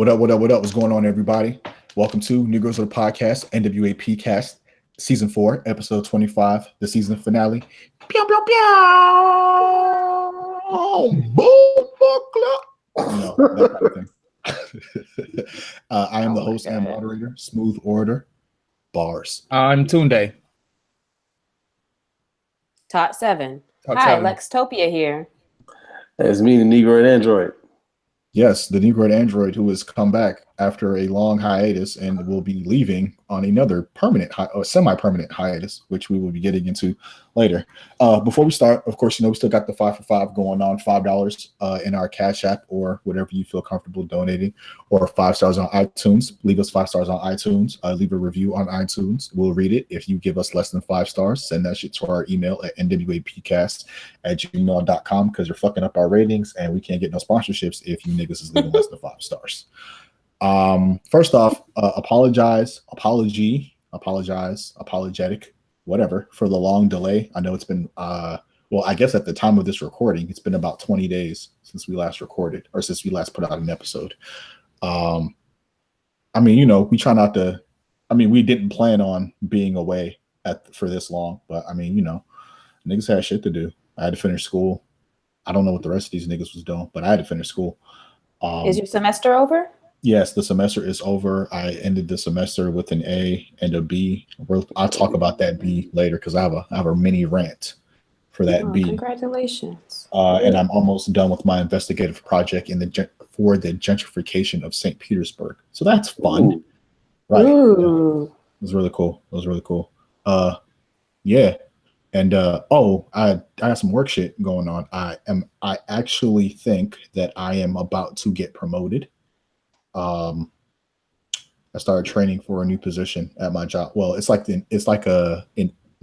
What up, what up, what up? What's going on, everybody? Welcome to New Girls of the Podcast, NWAP Cast, Season 4, Episode 25, the season finale. Pew, pew, pew! Boom, club. No, that kind of thing. I am the host and moderator, Smooth Order, Bars. I'm Tunde. Tot 7. Tot Hi, 7. Lextopia here. It's me, the Negro and Android. Yes, the Negro Android, who has come back after a long hiatus and will be leaving on another permanent or semi-permanent hiatus, which we will be getting into later. Before we start, of course, we still got the 5 for 5 going on, $5 in our Cash App or whatever you feel comfortable donating, or 5 stars on iTunes. Leave us 5 stars on iTunes. Leave a review on iTunes. We'll read it. If you give us less than 5 stars, send that shit to our email at nwapcast@gmail.com because you're fucking up our ratings and we can't get no sponsorships if you niggas is leaving less than 5 stars. First off, apologetic, whatever, for the long delay. I know it's been, I guess at the time of this recording, it's been about 20 days since we last recorded or since we last put out an episode. We try not to, we didn't plan on being away for this long, but niggas had shit to do. I had to finish school. I don't know what the rest of these niggas was doing, but I had to finish school. Is your semester over? Yes, the semester is over. I ended the semester with an A and a B. I'll talk about that B later because I have a mini rant for that B. Congratulations. And I'm almost done with my investigative project for the gentrification of St. Petersburg. So that's fun. Ooh. Right. Ooh. It was really cool. Yeah. And I got some work shit going on. I actually think that I am about to get promoted. I started training for a new position at my job. Well, it's not an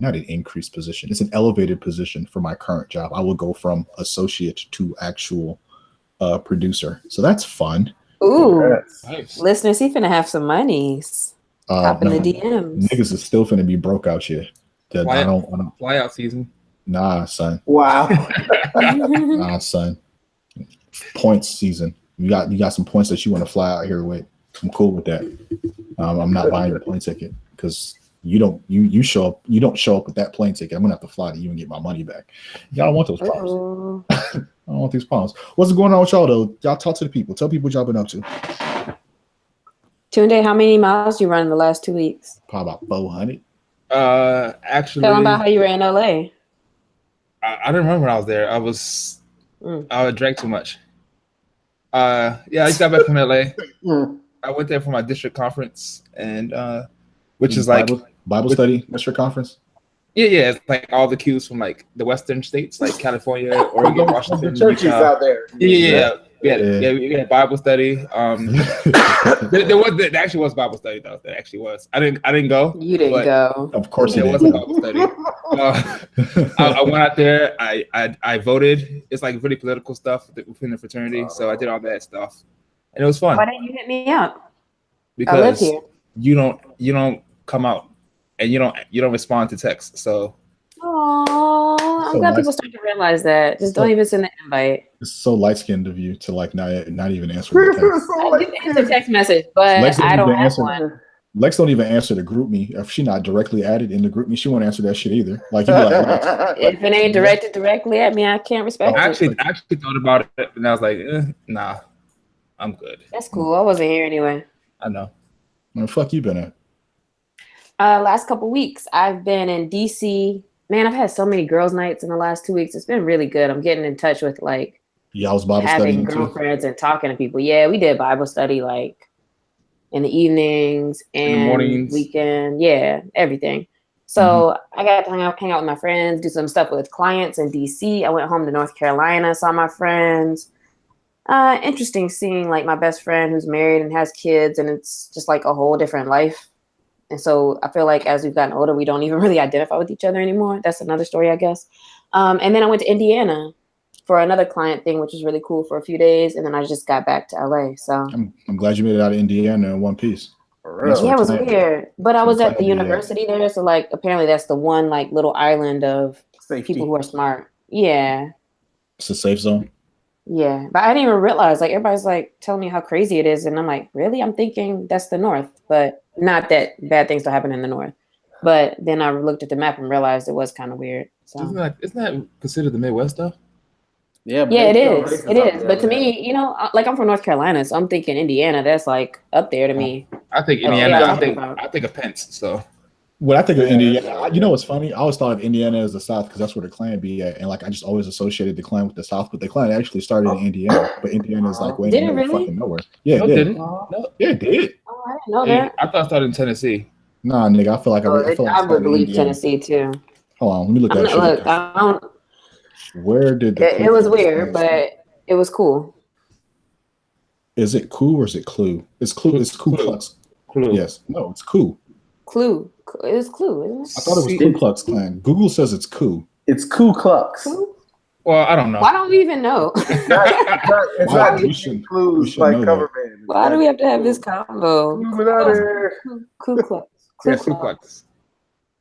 increased position. It's an elevated position for my current job. I will go from associate to actual producer. So that's fun. Ooh, Nice. Listeners, he finna have some monies. Hop in the DMs. Niggas is still finna be broke out here. I don't. Fly out season. Nah, son. Wow. Nah, son. Points season. You got some points that you want to fly out here with. I'm cool with that. I'm not buying your plane ticket because you don't show up with that plane ticket. I'm gonna have to fly to you and get my money back. Y'all don't want those problems. I don't want these problems. What's going on with y'all though? Y'all talk to the people. Tell people what y'all been up to. Tunde, how many miles you run in the last 2 weeks? Probably about 400. Actually, Tell them about how you were in LA. I don't remember when I was there. I drank too much. I just got back from LA. I went there for my district conference, and which is Bible study district conference. Yeah, it's like all the cues from like the western states, like California, Oregon, Washington. The churches out there. Yeah. We had Bible study. There actually was Bible study though. There actually was. I didn't go. You didn't go. Of course you did. There was a Bible study. I went out there. I voted. It's like really political stuff within the fraternity. So I did all that stuff, and it was fun. Why didn't you hit me up? Because I live here. you don't come out, and you don't respond to texts. So. Oh, I'm glad people start to realize that. Just don't even send the invite. It's so light-skinned of you to like not even answer the text. I do answer text message, but I don't have one. Lex don't even answer the group me. If she not directly added in the group me, she won't answer that shit either. Like you be like, if it ain't directed directly at me, I can't respect it. I actually thought about it, and I was like, nah, I'm good. That's cool. I wasn't here anyway. I know. Where the fuck you been at? Last couple weeks, I've been in DC. Man, I've had so many girls' nights in the last 2 weeks. It's been really good. I'm getting in touch with y'all was Bible having studying girlfriends and talking to people. Yeah, we did Bible study like in the evenings and in the mornings. Weekend. Yeah, everything. So I got to hang out with my friends, do some stuff with clients in DC. I went home to North Carolina, saw my friends. Interesting seeing like my best friend who's married and has kids, and it's just like a whole different life. And so I feel like as we've gotten older, we don't even really identify with each other anymore. That's another story, I guess. And then I went to Indiana for another client thing, which was really cool for a few days. And then I just got back to LA. So I'm glad you made it out of Indiana in one piece. Yeah, it was weird. But I was at the university there. So like, apparently that's the one like little island of Safety. people who are smart. Yeah. It's a safe zone. Yeah, but I didn't even realize. Like everybody's like telling me how crazy it is, and I'm like, really? I'm thinking that's the North, but not that bad things don't happen in the North. But then I looked at the map and realized it was kind of weird. So Isn't that considered the Midwest though? Yeah, yeah, it still is. racist It out is. there, But to man. me, like I'm from North Carolina, so I'm thinking Indiana. That's like up there to me. I think Like, Indiana. yeah, I think of Pence. So When I think of Yeah, Indiana, you know what's funny? I always thought of Indiana as the South because that's where the Klan be at, and like I just always associated the Klan with the South. But the Klan actually started in Indiana, but Indiana is like way in Did the it middle of really? fucking nowhere. Yeah, no, it did. did it? No, Yeah, it did. Oh, I didn't know Hey, that. I thought it started in Tennessee. Nah, nigga, I feel like Oh, I feel like I it would started in believe Indiana. Tennessee too. Hold on, let me look I'm that not. shit Look, up. I don't. Where did the It was Ku Klux weird, Klan start? but it was cool. Is it Ku or is it Clue? It's Clue. It's Ku Klux. Clue. Yes. No, it's Ku. Clue. It was Clue, isn't I thought it was See- Ku Klux Klan. Google says it's Ku. It's Ku Klux. it? Clue? Well, I don't know. Why don't we even know? It's Wow, not we just should- clues we should like know cover band. Why do we have to have this combo? Illuminati. Ku Klux. Ku Yeah, Ku Klux. Klux.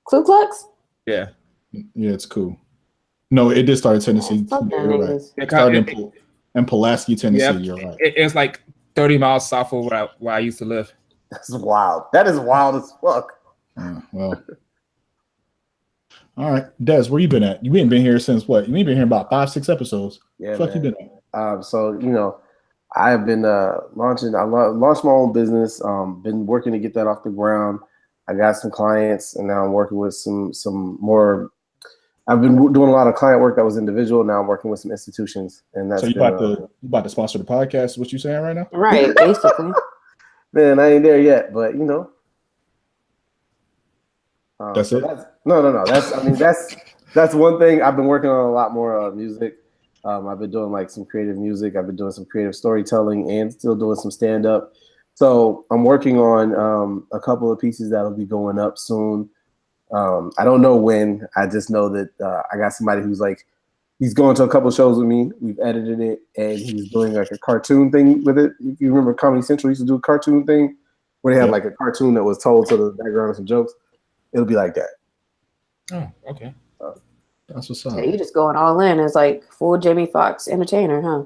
Ku Klux? Yeah. Yeah, it's cool. No, it did start in Tennessee. Fuck them You're right. niggas. It started in Pulaski, Tennessee. Yeah, You're right. It's like 30 miles south of where I used to live. That's wild. That is wild as fuck. Well, all right, Des, where you been at? You ain't been here since what? You ain't been here about 5-6 episodes. Yeah, Fuck, man. you been at? So I've been launching. I launched my own business. Been working to get that off the ground. I got some clients, and now I'm working with some more. I've been doing a lot of client work that was individual. Now I'm working with some institutions, and that's So you been, about to sponsor the podcast? Is what you saying right now? Right, basically. man, I ain't there yet, but That's so it? That's one thing. I've been working on a lot more music. I've been doing like some creative music. I've been doing some creative storytelling and still doing some stand up. So I'm working on a couple of pieces that'll be going up soon. I don't know when. I just know that I got somebody who's like, he's going to a couple of shows with me. We've edited it, and he's doing like a cartoon thing with it. If you remember, Comedy Central used to do a cartoon thing where they had like a cartoon that was told to the background of some jokes. It'll be like that. Oh, okay. That's what's up. Yeah, you just going all in as like full Jamie Foxx entertainer, huh?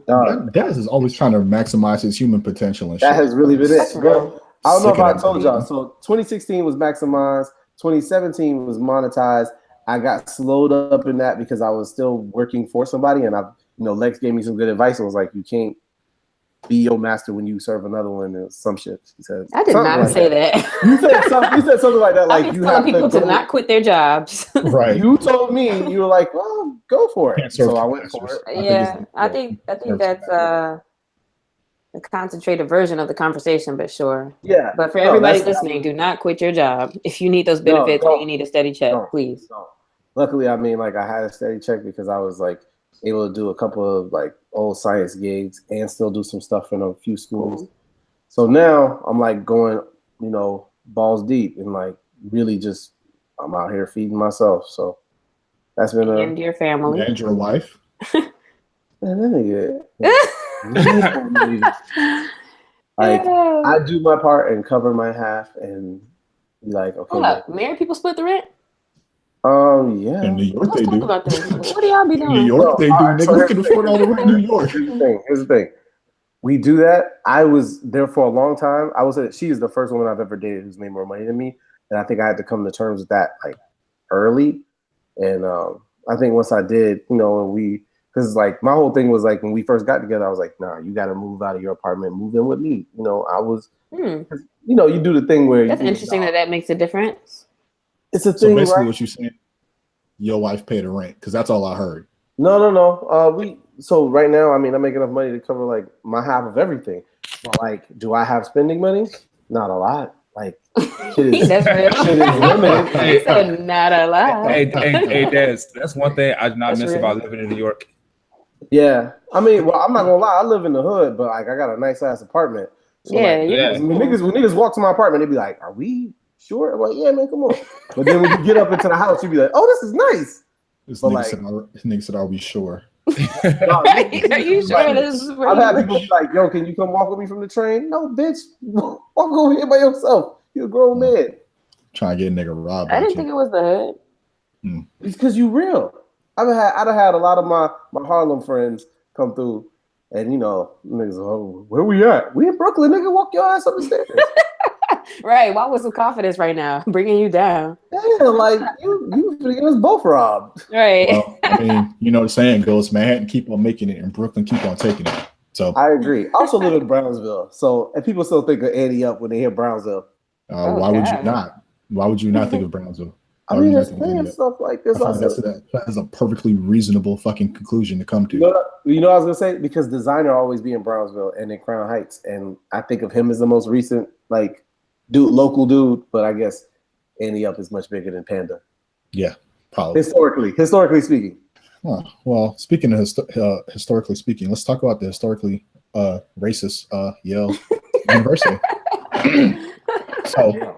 Des is always trying to maximize his human potential and shit. That has really been it, bro. I don't know if I told y'all. That. So 2016 was maximized. 2017 was monetized. I got slowed up in that because I was still working for somebody, and Lex gave me some good advice. And was like, you can't be your master when you serve another one and some shit. He said, I did not say that. You said something like that. Like, I you telling have people to to not quit their jobs. Right. You told me, you were like, well, go for it. So I went for it. I think that's a concentrated version of the conversation, but sure. Yeah. But for everybody listening, do not quit your job. If you need those benefits and you need a steady check, please. Luckily, I had a steady check because I was like able to do a couple of like old science gigs and still do some stuff in a few schools. So now I'm like going, balls deep and like really just I'm out here feeding myself. So that's been and your family and your wife. Like I do my part and cover my half and be like, okay. Hold up, married people split the rent? Yeah. In New York, they do. About this. What do y'all be doing? In New York, they do. Nigga, who can afford all the rent in New York? Here's the thing. We do that. I was there for a long time. She is the first woman I've ever dated who's made more money than me, and I think I had to come to terms with that like early. And I think once I did, because like my whole thing was like when we first got together, I was like, nah, you got to move out of your apartment, move in with me. I was, you do the thing where that's interesting that makes a difference. It's a thing. So basically, right? what you saying? Your wife paid the rent because that's all I heard. No. So right now, I mean, I make enough money to cover like my half of everything. But like, do I have spending money? Not a lot. Like, shit is limited. He said not a lot. Hey, Des, that's one thing I do not miss about living in New York. Yeah, I mean, well, I'm not gonna lie. I live in the hood, but like, I got a nice ass apartment. So, when niggas walk to my apartment, they be like, "Are we sure?" I'm like, "Yeah, man, come on." But then when you get up into the house, you be like, "Oh, this is nice." This nigga said, "Are we sure?" Are you sure this is I've had people be like, "Yo, can you come walk with me from the train?" No, bitch, walk over here by yourself. You're a grown man. Trying to get a nigga robbed. I didn't think it was the hood. It's because you real. I'd have had a lot of my Harlem friends come through, And you know, niggas, oh, where we at? We in Brooklyn, nigga. Walk your ass up the stairs. Right. Why was some confidence right now? Bringing you down. Yeah, like you finna get us both robbed. Right. Well, I mean, you know the saying goes, Manhattan keep on making it and Brooklyn keep on taking it. So I agree. I also live in Brownsville, so and people still think of Annie Up when they hear Brownsville. why would you not? Why would you not think of Brownsville? I mean, there's plenty of stuff like this. That is a perfectly reasonable fucking conclusion to come to. You know what I was gonna say? Because Designer always be in Brownsville and in Crown Heights, and I think of him as the most recent like local dude. But I guess Annie Up is much bigger than Panda. Yeah, probably historically speaking. Well, speaking of historically speaking, let's talk about the historically racist Yale University. So.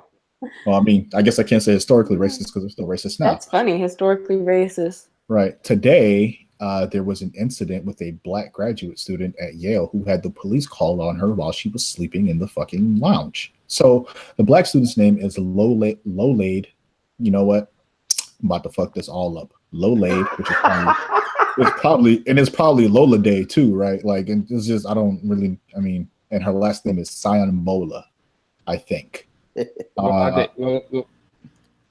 Well, I mean, I guess I can't say historically racist because they're still racist now. That's funny, historically racist. Right. Today, there was an incident with a black graduate student at Yale who had the police called on her while she was sleeping in the fucking lounge. So the black student's name is Lolade. You know what? I'm about to fuck this all up. Lolade, which is probably Lola Day too, right? Like, and it's just and her last name is Sion Mola, I think. I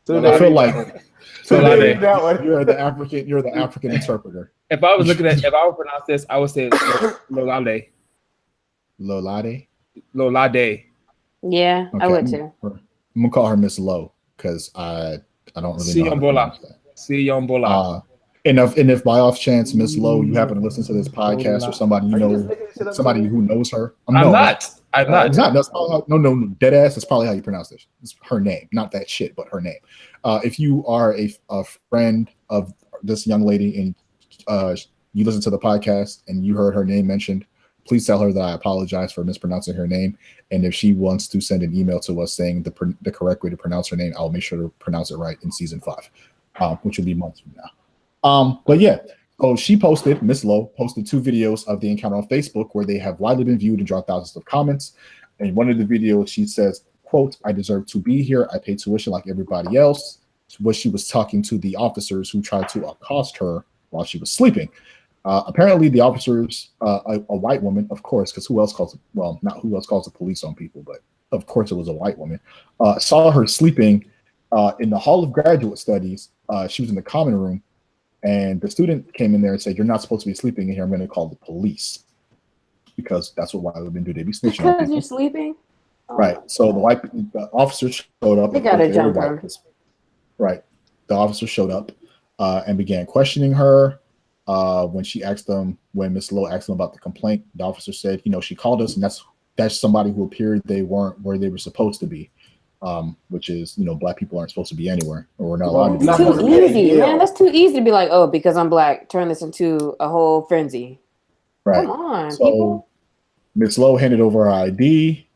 feel like you're the African interpreter. If I would pronounce this, I would say Lolade. Lolade. Yeah, okay, I would too. I'm gonna call her Miss Low because I don't really know. Sion And if by off chance, Miss Low, you happen to listen to this podcast or somebody who knows her, I'm not. It's not. That's no. Dead ass. That's probably how you pronounce this. It's her name, not that shit, but her name. If you are a friend of this young lady and you listen to the podcast and you heard her name mentioned, please tell her that I apologize for mispronouncing her name. And if she wants to send an email to us saying the correct way to pronounce her name, I'll make sure to pronounce it right in season 5, which will be months from now. But yeah. So Miss Lowe posted 2 videos of the encounter on Facebook where they have widely been viewed and drawn thousands of comments. And in one of the videos, she says, quote, "I deserve to be here. I pay tuition like everybody else." What she was talking to the officers who tried to accost her while she was sleeping. Apparently the officers, a white woman, of course, because who else calls the police on people, but of course it was a white woman, saw her sleeping in the Hall of Graduate Studies. She was in the common room. And the student came in there and said, "You're not supposed to be sleeping in here. I'm going to call the police." Because that's what white women do. They be snitching on people. Because you're sleeping? Right. So the officers showed up. They got to jump her. Right. The officer showed up and began questioning her. When Miss Lowe asked them about the complaint, the officer said, she called us, and that's somebody who appeared they weren't where they were supposed to be. Which is, black people aren't supposed to be anywhere, or we're not allowed to be. It's too easy, man. That's too easy to be like, oh, because I'm black, turn this into a whole frenzy. Right. Come on, so, people. Ms. Lowe handed over her ID.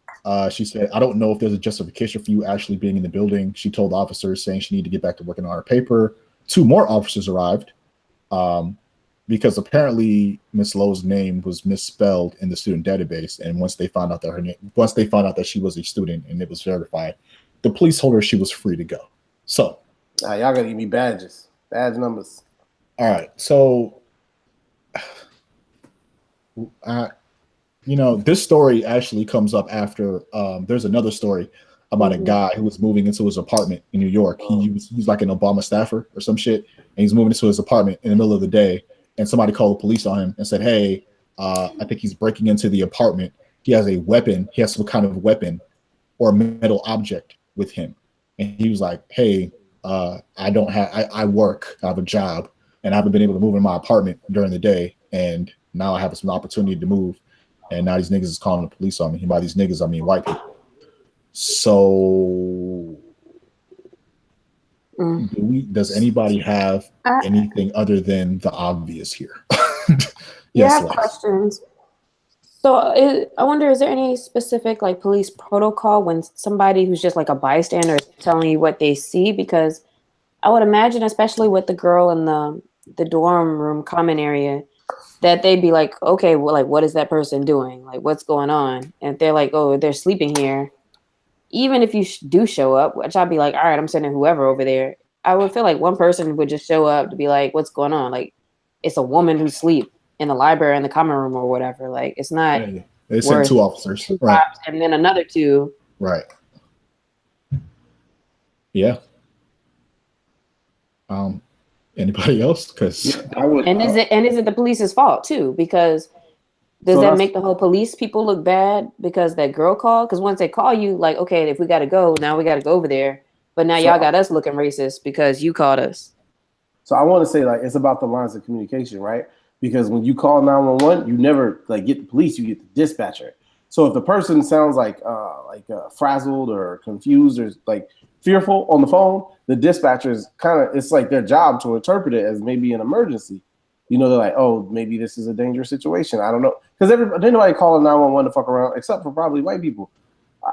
She said, "I don't know if there's a justification for you actually being in the building." She told the officers, saying she needed to get back to working on her paper. 2 more officers arrived because apparently Ms. Lowe's name was misspelled in the student database. And once they found out that she was a student and it was verified, the police told her she was free to go. So, y'all gotta give me badge numbers. All right. So, this story actually comes up after there's another story about a guy who was moving into his apartment in New York. He's like an Obama staffer or some shit, and he's moving into his apartment in the middle of the day, and somebody called the police on him and said, "Hey, I think he's breaking into the apartment. He has a weapon. He has some kind of weapon or metal object with him." And he was like, "Hey, I work, I have a job, and I haven't been able to move in my apartment during the day, and now I have some opportunity to move, and now these niggas is calling the police on me." And by these niggas, I mean white people. So does anybody have anything other than the obvious here? Yes, I have questions. So I wonder, is there any specific police protocol when somebody who's just like a bystander is telling you what they see? Because I would imagine, especially with the girl in the dorm room common area, that they'd be like, okay, well, what is that person doing? What's going on? And if they're like, oh, they're sleeping here. Even if you do show up, which I'd be like, all right, I'm sending whoever over there. I would feel like one person would just show up to be like, what's going on? It's a woman who sleep. in the library in the common room or whatever. Like it's not. Yeah, they sent 2 officers, two right? cops and then another 2. Right. Yeah. Anybody else? Because is it the police's fault too? Because does that make the whole police people look bad because that girl called? Because once they call you, like, okay, if we got to go, now we got to go over there. But now y'all got us looking racist because you called us. So I want to say, like, it's about the lines of communication, right? Because when you call 911, you never like get the police, you get the dispatcher. So if the person sounds like frazzled or confused or like fearful on the phone, the dispatcher is it's like their job to interpret it as maybe an emergency. You know, they're like, oh, maybe this is a dangerous situation. I don't know. Because nobody calling 911 to fuck around except for probably white people.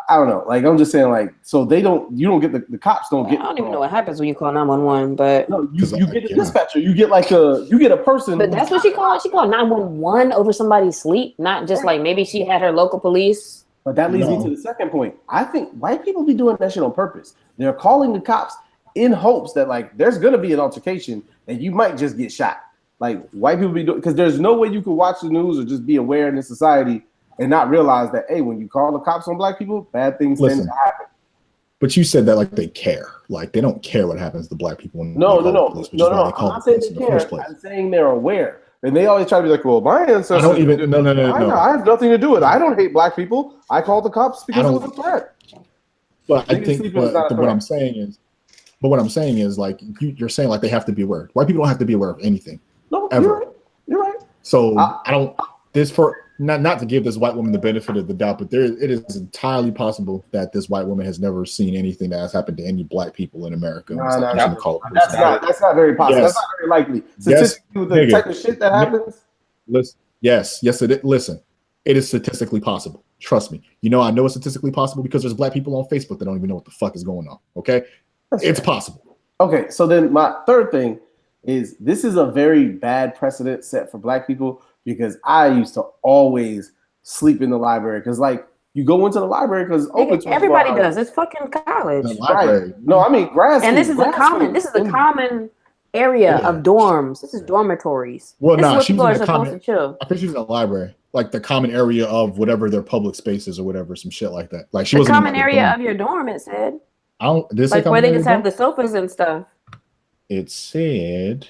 I don't know. Like, I'm just saying, like, so you don't get the cops don't get. I don't even know what happens when you call 911, but no, you get the dispatcher. You get a person. But that's what she called. She called 911 over somebody's sleep, not just like maybe she had her local police. But that leads me to the second point. I think white people be doing that shit on purpose. They're calling the cops in hopes that like there's gonna be an altercation and you might just get shot. Like white people be doing because there's no way you could watch the news or just be aware in this society and not realize that, hey, when you call the cops on black people, bad things tend to happen. But you said that like they care. Like they don't care what happens to black people. No. I'm not saying they care. I'm saying they're aware. And they always try to be like, well, my ancestors. I don't even. No. I have nothing to do with it. I don't hate black people. I called the cops because it was a threat. But I think what I'm saying is like you're saying like they have to be aware. White people don't have to be aware of anything. No, ever. You're right. So I don't. This for not to give this white woman the benefit of the doubt, but it is entirely possible that this white woman has never seen anything that has happened to any black people in America. That's not very possible. Yes. That's not very likely. Statistically, the type of shit that happens. Listen, listen, it is statistically possible. Trust me. You know, I know it's statistically possible because there's black people on Facebook that don't even know what the fuck is going on. Okay, it's possible. Okay, so then my third thing is this is a very bad precedent set for black people. Because I used to always sleep in the library. Because, like, you go into the library because everybody does. It's fucking college. Right. No, I mean, grad school. And this is a common area of dorms. This is dormitories. Well, she was in the common. I think she was in the library. Like, the common area of whatever their public spaces or whatever, some shit like that. Like, she wasn't common area of your dorm, it said. Like, where they just have the sofas and stuff. It said...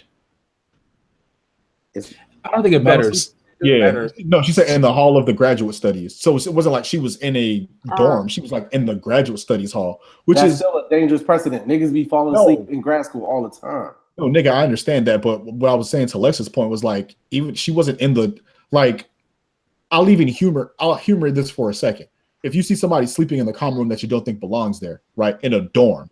I don't think it matters. No, she said in the hall of the graduate studies. So it wasn't like she was in a dorm. She was like in the graduate studies hall, which is still a dangerous precedent. Niggas be falling asleep in grad school all the time. No, nigga, I understand that, but what I was saying to Alexa's point was like, even she wasn't in the like. I'll humor this for a second. If you see somebody sleeping in the common room that you don't think belongs there, right, in a dorm,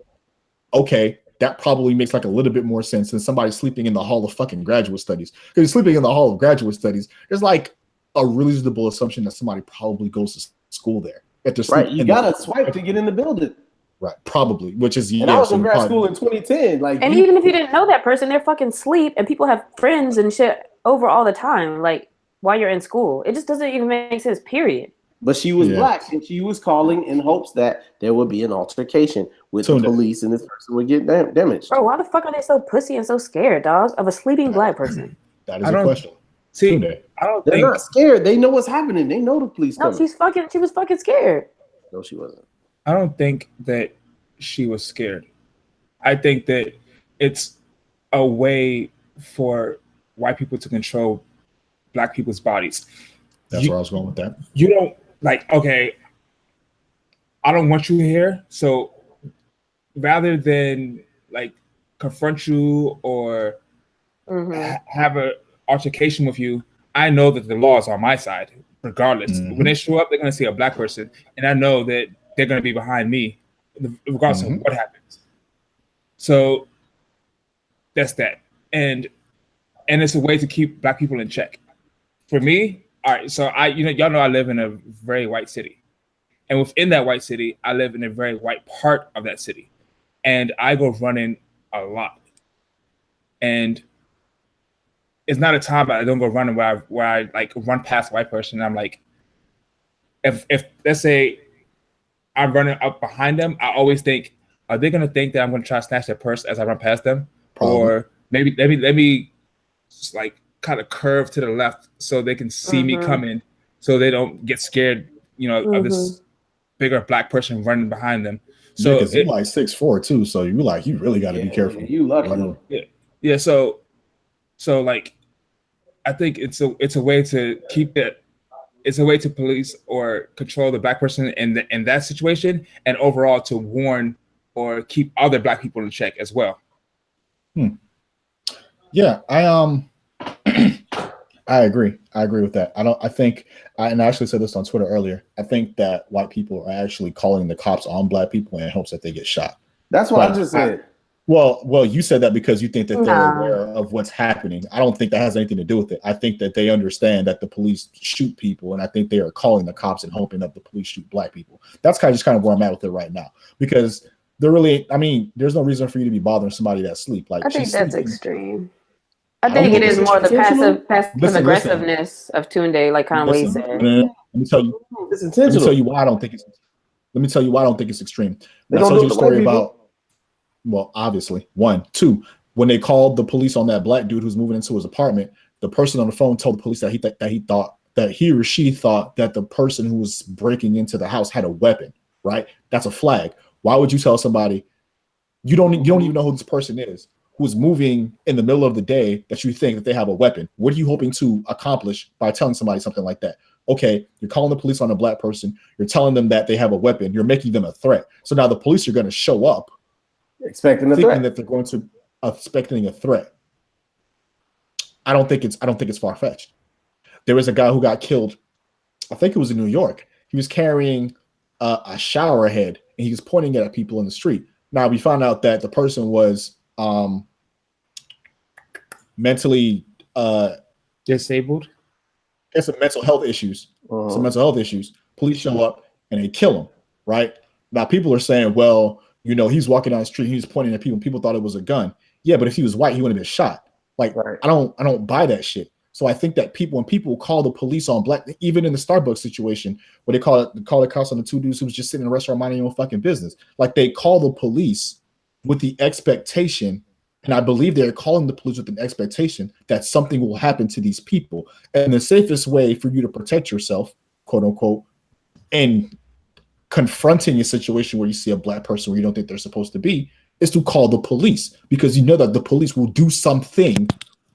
okay. That probably makes like a little bit more sense than somebody sleeping in the hall of fucking graduate studies. Because sleeping in the hall of graduate studies, there's like a reasonable assumption that somebody probably goes to school there. If they're right, you gotta swipe to get in the building. Right, probably. Which is I was in grad school in 2010. Like, and even if you didn't know that person, they're fucking sleep, and people have friends and shit over all the time. Like while you're in school, it just doesn't even make sense. Period. But she was black, and she was calling in hopes that there would be an altercation with the police, and this person would get damaged. Bro, why the fuck are they so pussy and so scared, dog, of a sleeping black person? That is a question. See, I don't think they're not scared. They know what's happening. They know the police. No, she was fucking scared. No, she wasn't. I don't think that she was scared. I think that it's a way for white people to control black people's bodies. That's where I was going with that. You don't. Like, okay, I don't want you here. So rather than like confront you or have an altercation with you, I know that the law is on my side, regardless. When they show up, they're going to see a black person. And I know that they're going to be behind me, regardless of what happens. So that's that. And it's a way to keep black people in check. For me, all right, so y'all know I live in a very white city. And within that white city, I live in a very white part of that city. And I go running a lot. And it's not a time I don't go running where I like run past a white person and I'm like, if let's say I'm running up behind them, I always think, are they gonna think that I'm gonna try to snatch their purse as I run past them? Probably. Or maybe let me just like kind of curve to the left so they can see me coming, so they don't get scared, of this bigger black person running behind them. So because you're like 6'4" too, so you really got to be careful. You lucky. Yeah. So like, I think it's a way to keep it. It's a way to police or control the black person in that situation, and overall to warn or keep other black people in check as well. Yeah, I agree. I agree with that. I think I actually said this on Twitter earlier. I think that white people are actually calling the cops on black people in hopes that they get shot. That's what I just said. Well, you said that because you think that they're aware of what's happening. I don't think that has anything to do with it. I think that they understand that the police shoot people, and I think they are calling the cops and hoping that the police shoot black people. That's kind of where I'm at with it right now, because they're really, there's no reason for you to be bothering somebody that's asleep. Like, I think that's sleeping. extreme. I think it is more the passive aggressiveness of Tunde, like kind of what he said. Let me tell you. It's intentional. Let me tell you why I don't think it's extreme. I told you a story about. Well, obviously, 1, 2. When they called the police on that black dude who's moving into his apartment, the person on the phone told the police that he or she thought that the person who was breaking into the house had a weapon. Right? That's a flag. Why would you tell somebody you don't even know who this person is, who's moving in the middle of the day, that you think that they have a weapon? What are you hoping to accomplish by telling somebody something like that? Okay, you're calling the police on a black person. You're telling them that they have a weapon. You're making them a threat. So now the police are going to show up expecting that they're going to expecting a threat. I don't think it's far-fetched. There was a guy who got killed. I think it was in New York. He was carrying a shower head, and he was pointing it at people in the street. Now we found out that the person was mentally disabled. There's some mental health issues. Police show up and they kill him. Right now, people are saying, well, he's walking down the street, he's pointing at people. People thought it was a gun. Yeah, but if he was white, he wouldn't have been shot. Like, right. I don't buy that shit. So I think that when people call the police on black, even in the Starbucks situation, where they call the cops on the 2 dudes who was just sitting in a restaurant minding their own fucking business, like they call the police with the expectation, and I believe they're calling the police with an expectation that something will happen to these people. And the safest way for you to protect yourself, quote unquote, and confronting a situation where you see a black person where you don't think they're supposed to be, is to call the police, because you know that the police will do something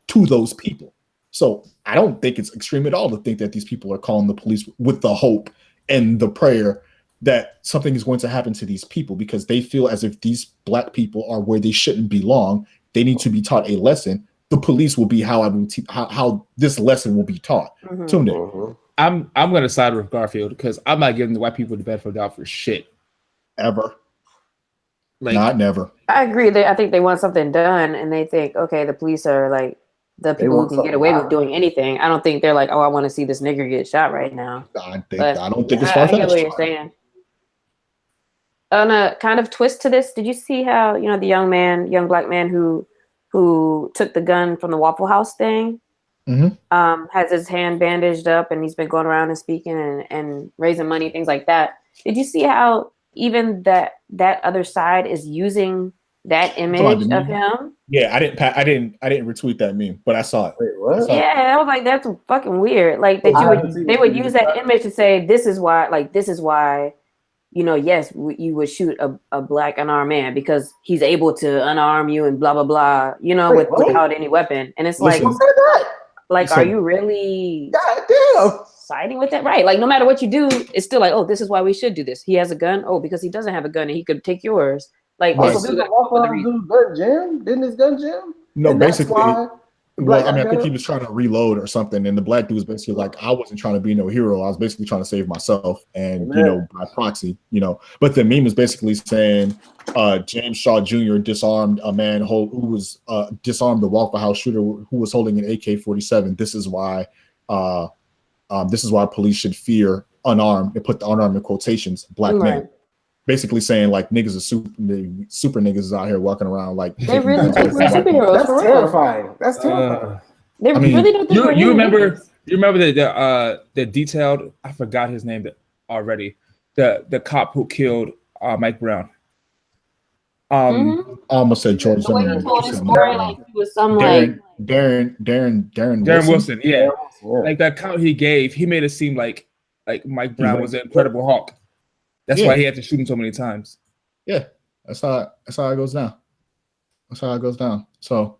to those people. So I don't think it's extreme at all to think that these people are calling the police with the hope and the prayer that something is going to happen to these people, because they feel as if these black people are where they shouldn't belong. They need to be taught a lesson. The police will be how this lesson will be taught. Tunde. I'm gonna side with Garfield, because I'm not giving the white people the benefit of the doubt for shit. Ever. Not never. I agree. I think they want something done, and they think, okay, the police are like the people who can get away with doing anything. I don't think they're like, oh, I want to see this nigger get shot right now. I don't think it's far-fetched. I get what you're saying. On a kind of twist to this, did you see how the young black man who took the gun from the Waffle House thing? Has his hand bandaged up, and he's been going around and speaking and raising money, things like that. Did you see how even that other side is using that image of him? Yeah, I didn't retweet that meme, but I saw it. Wait, what? Yeah, I was like, that's fucking weird. Like that they would use that image to say, this is why, yes, you would shoot a black unarmed man because he's able to unarm you and blah blah blah, without any weapon. And it's are you really siding with that? Right. Like, no matter what you do, it's still like, oh, this is why we should do this. He has a gun. Oh, because he doesn't have a gun and he could take yours. Like, didn't his gun jam? No, and basically. I think he was trying to reload or something, and the black dude was basically like, I wasn't trying to be no hero. I was basically trying to save myself, and by proxy, But the meme is basically saying, James Shaw Jr. disarmed a man who was disarmed the Waffle House shooter who was holding an AK-47. This is why police should fear unarmed, and put the unarmed in quotations, black men. Basically saying like niggas are super niggas out here walking around like they really think we're superheroes. That's terrifying. That's terrifying. They really don't think we're you remember the detailed, I forgot his name already. The cop who killed Mike Brown. Almost said George. The way he told his story, like he was some Darren Wilson. Yeah. Like that count he gave, he made it seem like Mike Brown was an Incredible Hulk. That's why he had to shoot him so many times. Yeah, that's how it goes down. That's how it goes down. So,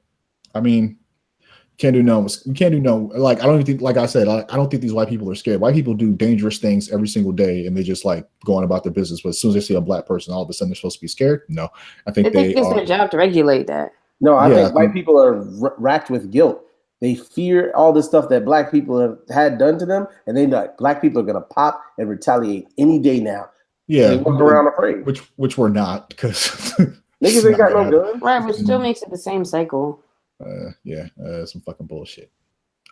I mean, you can't do no. Like, I don't even think, like I said, I don't think these white people are scared. White people do dangerous things every single day, and they just like going about their business. But as soon as they see a black person, all of a sudden they're supposed to be scared. No, I think it's their job to regulate that. No, I think white people are racked with guilt. They fear all the stuff that black people have had done to them, and they know black people are gonna pop and retaliate any day now. Yeah, so they walk around afraid. Which we're not, because niggas ain't got no gun. Right, but still makes it the same cycle. Some fucking bullshit.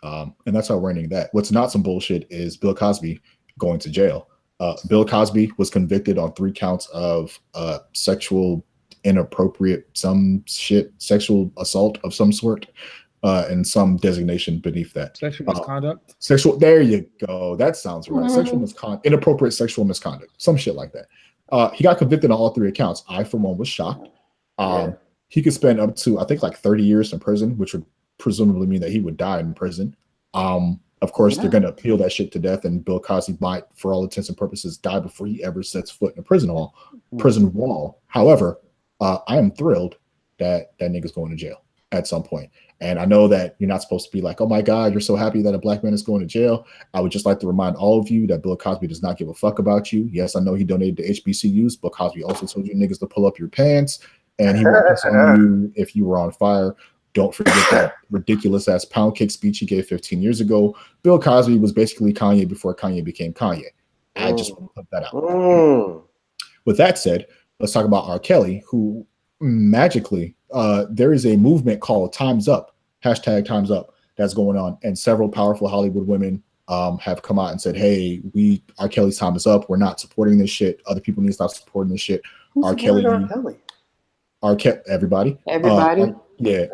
And that's how we're ending that. What's not some bullshit is Bill Cosby going to jail. Bill Cosby was convicted on 3 counts of sexual inappropriate, sexual assault of some sort, and some designation beneath that. Sexual misconduct? There you go. That sounds right. Sexual misconduct, inappropriate sexual misconduct, some shit like that. He got convicted on all 3 accounts. I, for one, was shocked. He could spend up to, I think, like 30 years in prison, which would presumably mean that he would die in prison. Of course, they're going to appeal that shit to death, and Bill Cosby might, for all intents and purposes, die before he ever sets foot in a prison wall. However, I am thrilled that nigga's going to jail at some point. And I know that you're not supposed to be like, oh my God, you're so happy that a black man is going to jail. I would just like to remind all of you that Bill Cosby does not give a fuck about you. Yes, I know he donated to HBCUs. Bill Cosby also told you niggas to pull up your pants, and he won't piss on you if you were on fire. Don't forget that ridiculous ass pound cake speech he gave 15 years ago. Bill Cosby was basically Kanye before Kanye became Kanye. I just want to put that out. With that said, let's talk about R. Kelly, who magically, there is a movement called Time's Up, #Time's Up, that's going on. And several powerful Hollywood women have come out and said, hey, R. Kelly's time is up. We're not supporting this shit. Other people need to stop supporting this shit. R. Kelly. Everybody.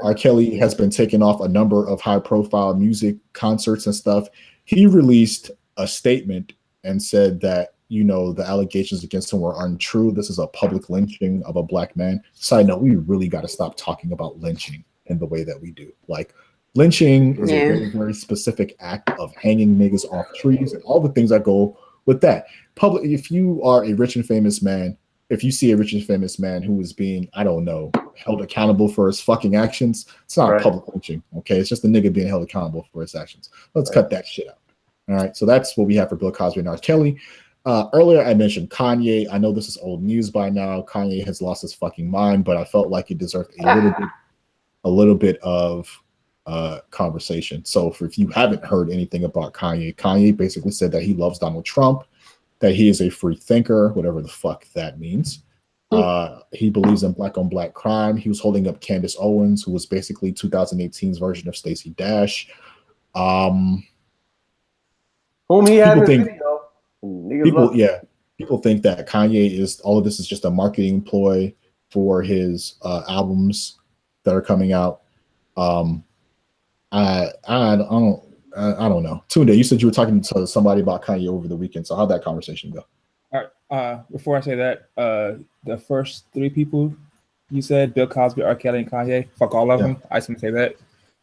R. Kelly has been taking off a number of high-profile music concerts and stuff. He released a statement and said that, the allegations against him were untrue. This is a public lynching of a black man. Side note, we really got to stop talking about lynching in the way that we do. Like, lynching is a very, very specific act of hanging niggas off trees and all the things that go with that. If you are a rich and famous man, if you see a rich and famous man who is being, I don't know, held accountable for his fucking actions, it's not public lynching, okay? It's just a nigga being held accountable for his actions. Let's cut that shit out. All right, so that's what we have for Bill Cosby and R. Kelly. Earlier, I mentioned Kanye. I know this is old news by now. Kanye has lost his fucking mind, but I felt like it deserved a little bit of conversation. So if you haven't heard anything about Kanye basically said that he loves Donald Trump, that he is a free thinker, whatever the fuck that means. He believes in black on black crime. He was holding up Candace Owens, who was basically 2018's version of Stacey Dash. Whom he had in the video. People think that Kanye is, all of this is just a marketing ploy for his albums that are coming out. I don't know. Tunde, you said you were talking to somebody about Kanye over the weekend. So how'd that conversation go? All right. Before I say that, the first 3 people you said, Bill Cosby, R. Kelly, and Kanye, fuck all of them. I just want to say that.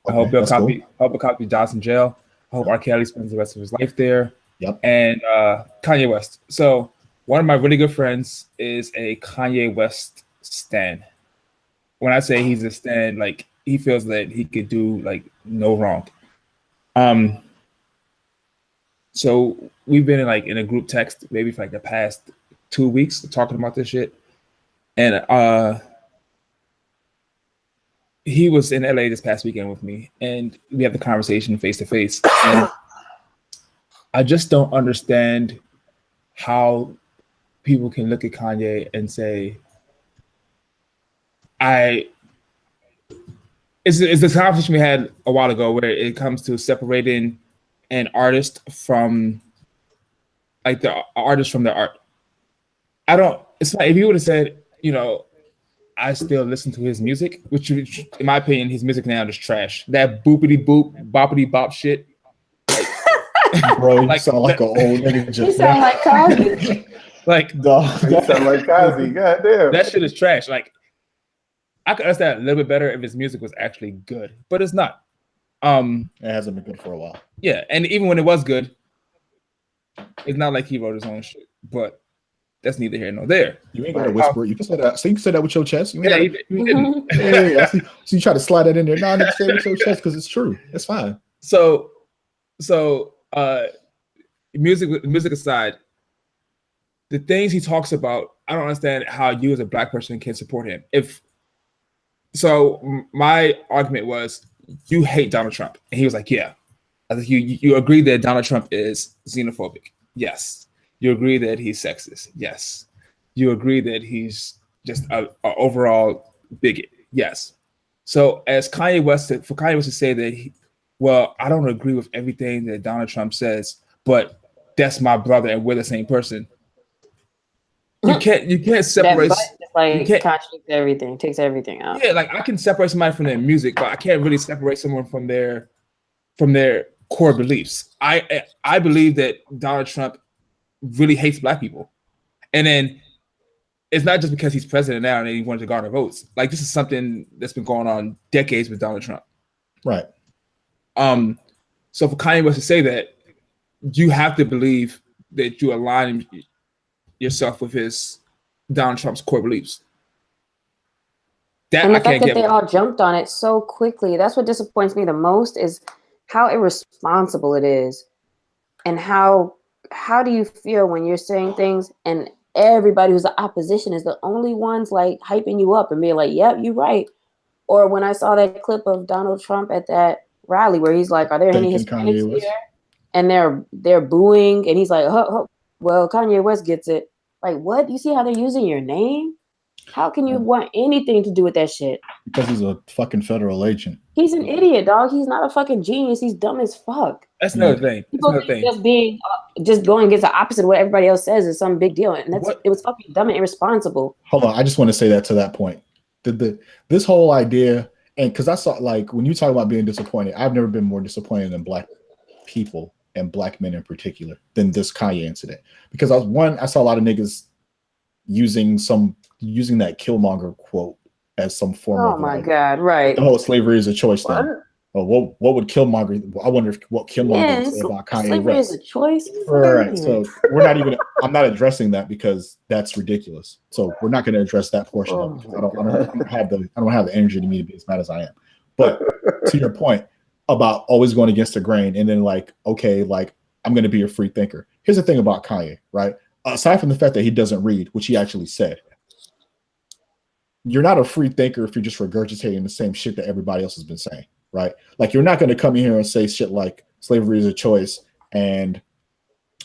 I hope Bill Cosby dies in jail. I hope R. Kelly spends the rest of his life there. Yep. And Kanye West. So one of my really good friends is a Kanye West stan. When I say he's a stan, like, he feels that he could do like no wrong. So we've been in a group text maybe for like the past 2 weeks talking about this shit. And he was in LA this past weekend with me, and we had the conversation face to face. And I just don't understand how people can look at Kanye and say, it's the conversation we had a while ago where it comes to separating an artist from like the artist from the art. It's like if you would have said, I still listen to his music, which in my opinion, his music now is trash. That boopity boop, boppity bop shit. Bro, you sound like an old nigga. You sound like Cosby. You sound like Cosby. Goddamn. That shit is trash. Like, I could understand a little bit better if his music was actually good, but it's not. It hasn't been good for a while. Yeah, and even when it was good, it's not like he wrote his own shit. But that's neither here nor there. You ain't gotta whisper. You can say that. So you can say that with your chest. You Yeah, gotta, he didn't. yeah. So you try to slide that in there. No, nigga, say it with your chest because it's true. It's fine. So music aside, the things he talks about, I don't understand how you as a black person can support him. My argument was, you hate Donald Trump, and he was like, yeah. I think you agree that Donald Trump is xenophobic. Yes. You agree that he's sexist. Yes. You agree that he's just a overall bigot. Yes. So as Kanye West, for Kanye West to say that, I don't agree with everything that Donald Trump says, but that's my brother and we're the same person. You can't separate. Contradicts everything, takes everything out. Yeah, like I can separate somebody from their music, but I can't really separate someone from their core beliefs. I believe that Donald Trump really hates black people, and then it's not just because he's president now and he wanted to garner votes. Like, this is something that's been going on decades with Donald Trump. Right. So for Kanye West to say that, you have to believe that you align yourself with Donald Trump's core beliefs. And the fact that they all jumped on it so quickly, that's what disappoints me the most, is how irresponsible it is. And how do you feel when you're saying things and everybody who's the opposition is the only ones like hyping you up and being like, yep, you're right. Or when I saw that clip of Donald Trump at that rally where he's like, are there any Hispanics here? And they're booing, and he's like, well, Kanye West gets it. Like, what? You see how they're using your name? How can you want anything to do with that shit? Because he's a fucking federal agent. He's an idiot, dog. He's not a fucking genius. He's dumb as fuck. That's another thing. Just going against the opposite of what everybody else says is some big deal, and it was fucking dumb and irresponsible. Hold on, I just want to say that to that point. This whole idea, and because I saw, like, when you talk about being disappointed, I've never been more disappointed in black people and black men in particular than this Kanye incident. Because I saw a lot of niggas using that Killmonger quote as some form of, my God, right. The whole slavery is a choice thing. What would Killmonger? I wonder what Killmonger would say about Kanye slavery West. Is a choice. Right. So I'm not addressing that because that's ridiculous. So we're not going to address that portion of it. I don't have the energy to me to be as mad as I am. But to your point about always going against the grain, and then like, okay, like, I'm going to be a free thinker. Here's the thing about Kanye, right? Aside from the fact that he doesn't read, which he actually said, you're not a free thinker if you're just regurgitating the same shit that everybody else has been saying, right? Like, you're not going to come in here and say shit like slavery is a choice and,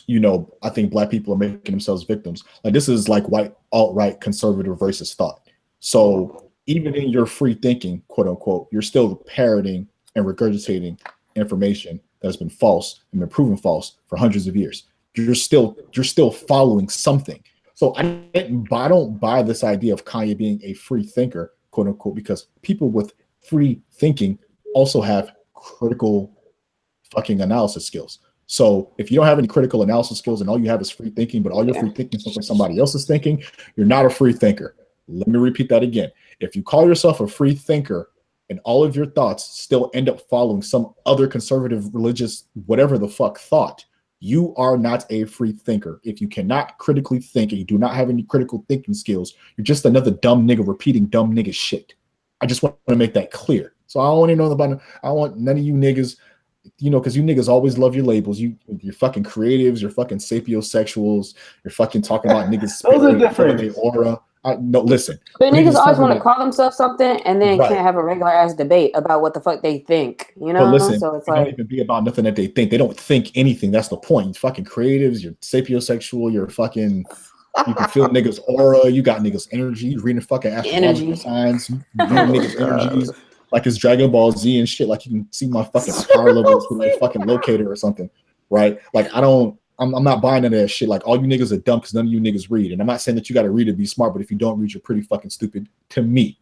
I think black people are making themselves victims. Like, this is like white, alt-right, conservative, racist thought. So even in your free thinking, quote unquote, you're still parroting and regurgitating information that has been false and been proven false for hundreds of years. You're still following something. So I don't buy this idea of Kanye being a free thinker, quote unquote, because people with free thinking also have critical fucking analysis skills. So if you don't have any critical analysis skills and all you have is free thinking, but all your free thinking is something somebody else is thinking, you're not a free thinker. Let me repeat that again. If you call yourself a free thinker and all of your thoughts still end up following some other conservative, religious, whatever the fuck thought, you are not a free thinker. If you cannot critically think and you do not have any critical thinking skills, you're just another dumb nigga repeating dumb nigga shit. I just want to make that clear. So I don't want to know about. I want none of you niggas, because you niggas always love your labels. You're fucking creatives. You're fucking sapiosexuals. You're fucking talking about niggas spitting their aura. No, listen. But niggas always want to call themselves something and then can't have a regular ass debate about what the fuck they think. But listen, so it's like, don't even be about nothing that they think. They don't think anything. That's the point. You're fucking creatives. You're sapiosexual. You're fucking. You can feel niggas' aura. You got niggas' energy. You're reading fucking astrological signs. You niggas' energies like it's Dragon Ball Z and shit. Like, you can see my fucking power levels with a fucking locator or something, right? Like, I'm not buying into that shit. Like, all you niggas are dumb because none of you niggas read. And I'm not saying that you got to read to be smart, but if you don't read, you're pretty fucking stupid to me.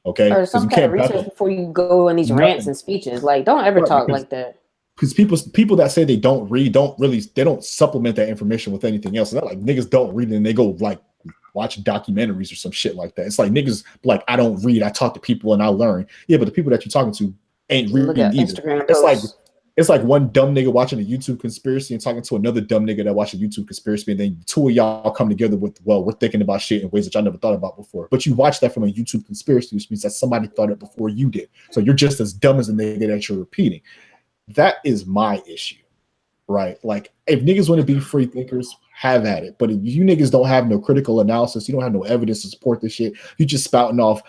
Okay? Or some kind of research before you go on these rants and speeches. Like, don't ever talk like that. Because people that say they don't read they don't supplement that information with anything else. It's not like niggas don't read and they go like watch documentaries or some shit like that. It's like niggas like, I don't read, I talk to people and I learn. Yeah, but the people that you're talking to ain't Look reading at either. Instagram It's like one dumb nigga watching a YouTube conspiracy and talking to another dumb nigga that watched a YouTube conspiracy, and then two of y'all come together with, well, we're thinking about shit in ways that y'all never thought about before. But you watch that from a YouTube conspiracy, which means that somebody thought it before you did. So you're just as dumb as the nigga that you're repeating. That is my issue, right? Like, if niggas want to be free thinkers, have at it. But if you niggas don't have no critical analysis, you don't have no evidence to support this shit, you just spouting off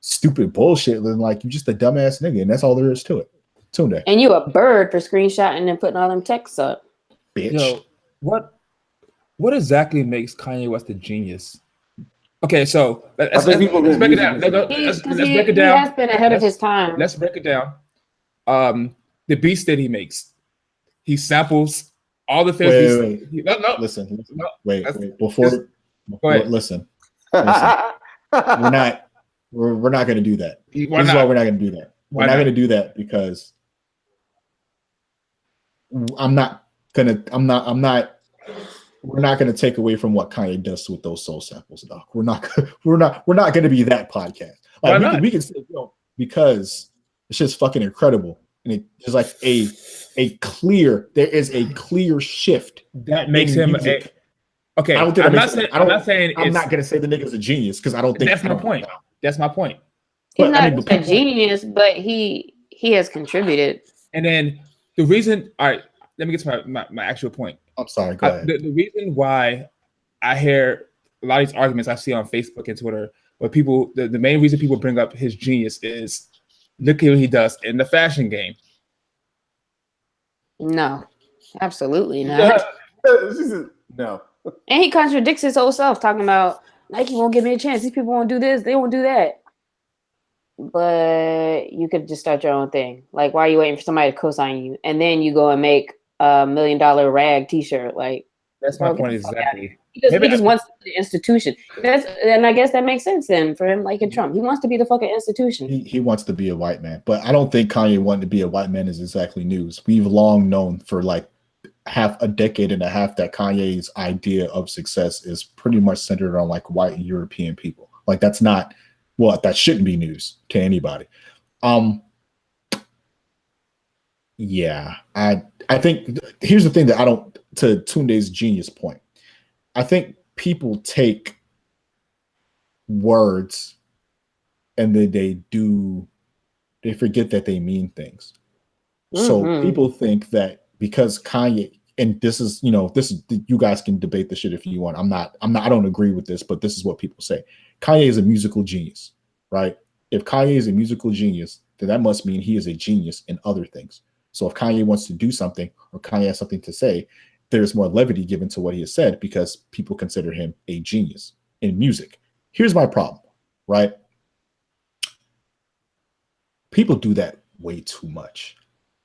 stupid bullshit, then like you just a dumbass nigga, and that's all there is to it. Tunde. And you a bird for screenshotting and putting all them texts up. Bitch. Yo, what exactly makes Kanye West a genius? Okay, so let's break it down. Let's break it down. He has been ahead of his time. Let's break it down. The beats that he makes, he samples all the Wait. No. Listen. No. Wait. Before listen. We're not going to do that. This is why we're not going to do that. We're not going to do that because we're not going to take away from what Kanye does with those soul samples, dog. We're not going to be that podcast. Like we can say, because it's just fucking incredible. And there's like there is a clear shift that makes him music. Okay. I'm not saying I'm not going to say the nigga's a genius because I don't think that's my point. That's my point. He's not a genius, but he has contributed. And then the reason, all right, let me get to my actual point. I'm sorry, go ahead. The reason why I hear a lot of these arguments I see on Facebook and Twitter, where people, the main reason people bring up his genius is, look at what he does in the fashion game. No, absolutely not. No. And he contradicts his own self, talking about Nike won't give me a chance. These people won't do this. They won't do that. But you could just start your own thing. Like, why are you waiting for somebody to co-sign you? And then you go and make $1 million rag t-shirt. Like, that's my point exactly. He just wants to be the institution. And I guess that makes sense then for him, like in Trump. He wants to be the fucking institution. He wants to be a white man. But I don't think Kanye wanting to be a white man is exactly news. We've long known for like a decade and a half that Kanye's idea of success is pretty much centered on like white European people. Like that shouldn't be news to anybody. Yeah, I think here's the thing that to Tunde's genius point. I think people take words and then they forget that they mean things. So people think that because Kanye, and this is you guys can debate the shit if you want. I don't agree with this, but this is what people say. Kanye is a musical genius, right? If Kanye is a musical genius, then that must mean he is a genius in other things. So if Kanye wants to do something or Kanye has something to say, there's more levity given to what he has said because people consider him a genius in music. Here's my problem, right? People do that way too much.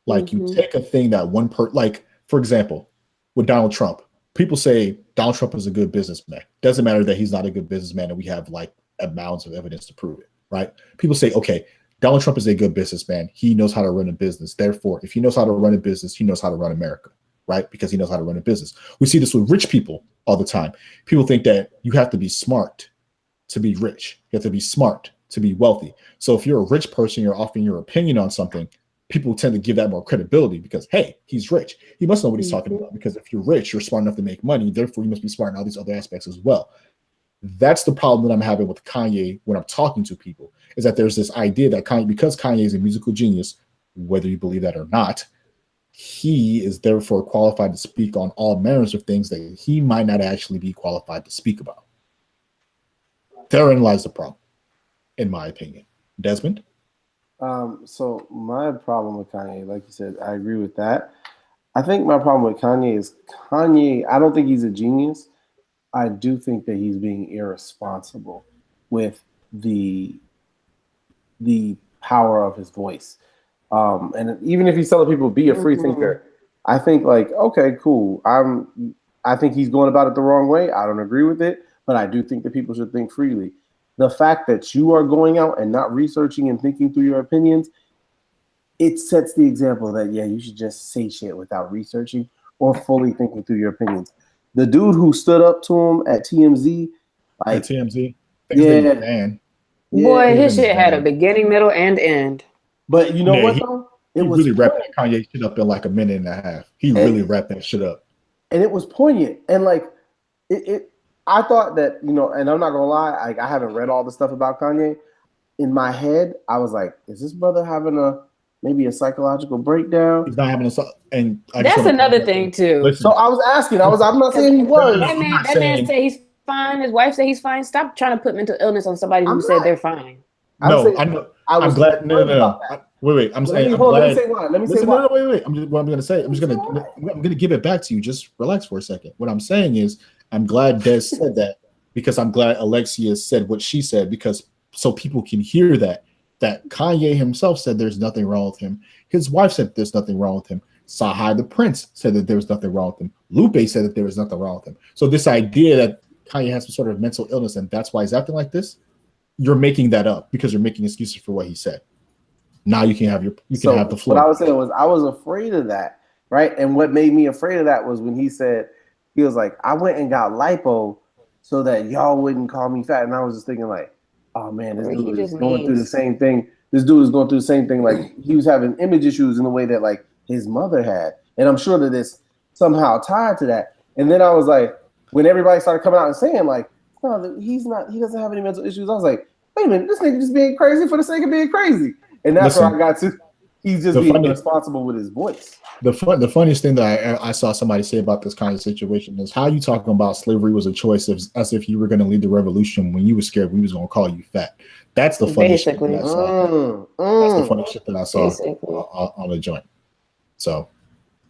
Like you take a thing that like, for example, with Donald Trump, people say Donald Trump is a good businessman. Doesn't matter that he's not a good businessman and we have like amounts of evidence to prove it, right? People say, okay, Donald Trump is a good businessman. He knows how to run a business. Therefore, if he knows how to run a business, he knows how to run America, right? Because he knows how to run a business. We see this with rich people all the time. People think that you have to be smart to be rich. You have to be smart to be wealthy. So if you're a rich person, you're offering your opinion on something, people tend to give that more credibility because, hey, he's rich. He must know what he's talking about because if you're rich, you're smart enough to make money. Therefore, you must be smart in all these other aspects as well. That's the problem that I'm having with Kanye when I'm talking to people, is that there's this idea that because Kanye is a musical genius, whether you believe that or not, he is therefore qualified to speak on all manners of things that he might not actually be qualified to speak about. Therein lies the problem, in my opinion. Desmond? So my problem with Kanye, like you said, I agree with that. I think my problem with Kanye is I don't think he's a genius. I do think that he's being irresponsible with the power of his voice. And even if he's telling people be a free thinker, I think like, okay, cool. I think he's going about it the wrong way. I don't agree with it, but I do think that people should think freely. The fact that you are going out and not researching and thinking through your opinions, it sets the example that, yeah, you should just say shit without researching or fully thinking through your opinions. The dude who stood up to him at TMZ, like TMZ, boy, his shit had a beginning, middle, and end. But you know what he, though? He really wrapped that Kanye shit up in like a minute and a half. He really wrapped that shit up. And it was poignant. And like I thought that, you know, and I'm not gonna lie, I haven't read all the stuff about Kanye. In my head, I was like, is this brother having maybe a psychological breakdown? He's not having a, and that's another thing too. Listen, so I was asking, I'm not saying he was. That man said he's fine. His wife said he's fine. Stop trying to put mental illness on somebody who said they're fine. No, I know. I'm glad. No. Wait. I'm saying. I'm glad. Let me say why. No, wait. What I'm going to say. I'm going to give it back to you. Just relax for a second. What I'm saying is, I'm glad Des said that because I'm glad Alexia said what she said because so people can hear that Kanye himself said there's nothing wrong with him. His wife said there's nothing wrong with him. Sahai the Prince said that there was nothing wrong with him. Lupe said that there was nothing wrong with him. So this idea that Kanye has some sort of mental illness and that's why he's acting like this, you're making that up because you're making excuses for what he said. Now you can have have the floor. What I was saying was I was afraid of that, right? And what made me afraid of that was when he said, he was like, I went and got lipo so that y'all wouldn't call me fat. And I was just thinking like, oh man, this dude is going through the same thing. This dude is going through the same thing. Like he was having image issues in the way that like his mother had. And I'm sure that it's somehow tied to that. And then I was like, when everybody started coming out and saying like, no, he doesn't have any mental issues. I was like, wait a minute, this nigga just being crazy for the sake of being crazy. And that's where I got to. He's just being responsible with his voice. The funniest thing that I saw somebody say about this kind of situation is how you talking about slavery was a choice as if you were going to lead the revolution when you were scared we was going to call you fat. That's the funniest shit that I saw. That's the funniest shit that I saw on the joint. So,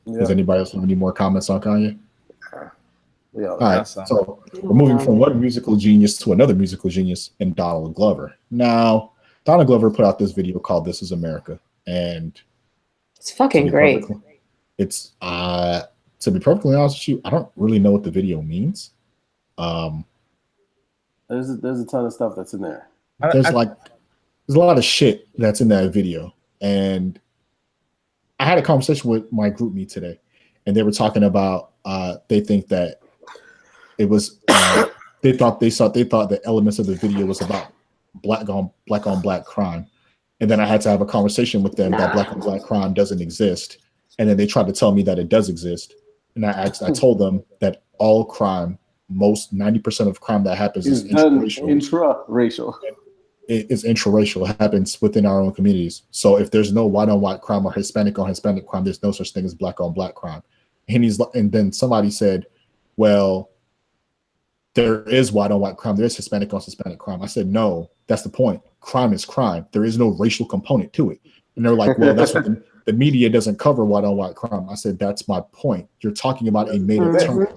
does anybody else have any more comments on Kanye? Yeah, all right, so we're moving from one musical genius to another musical genius in Donald Glover. Now, Donald Glover put out this video called "This Is America," and it's fucking great. It's to be perfectly honest with you, I don't really know what the video means. There's a ton of stuff that's in there. There's a lot of shit that's in that video, and I had a conversation with my group meet today, and they were talking about they think that it was they thought the elements of the video was about black on black crime, and then I had to have a conversation with them that black on black crime doesn't exist, and then they tried to tell me that it does exist, and I told them that all crime, most 90% of crime that happens is intraracial. It's intraracial. It happens within our own communities. So if there's no white on white crime or Hispanic on Hispanic crime, there's no such thing as black on black crime. And then somebody said, well, there is white on white crime. There is Hispanic on Hispanic crime. I said, no, that's the point. Crime is crime. There is no racial component to it. And they're like, well, that's what the media doesn't cover white on white crime. I said, that's my point. You're talking about a made up term.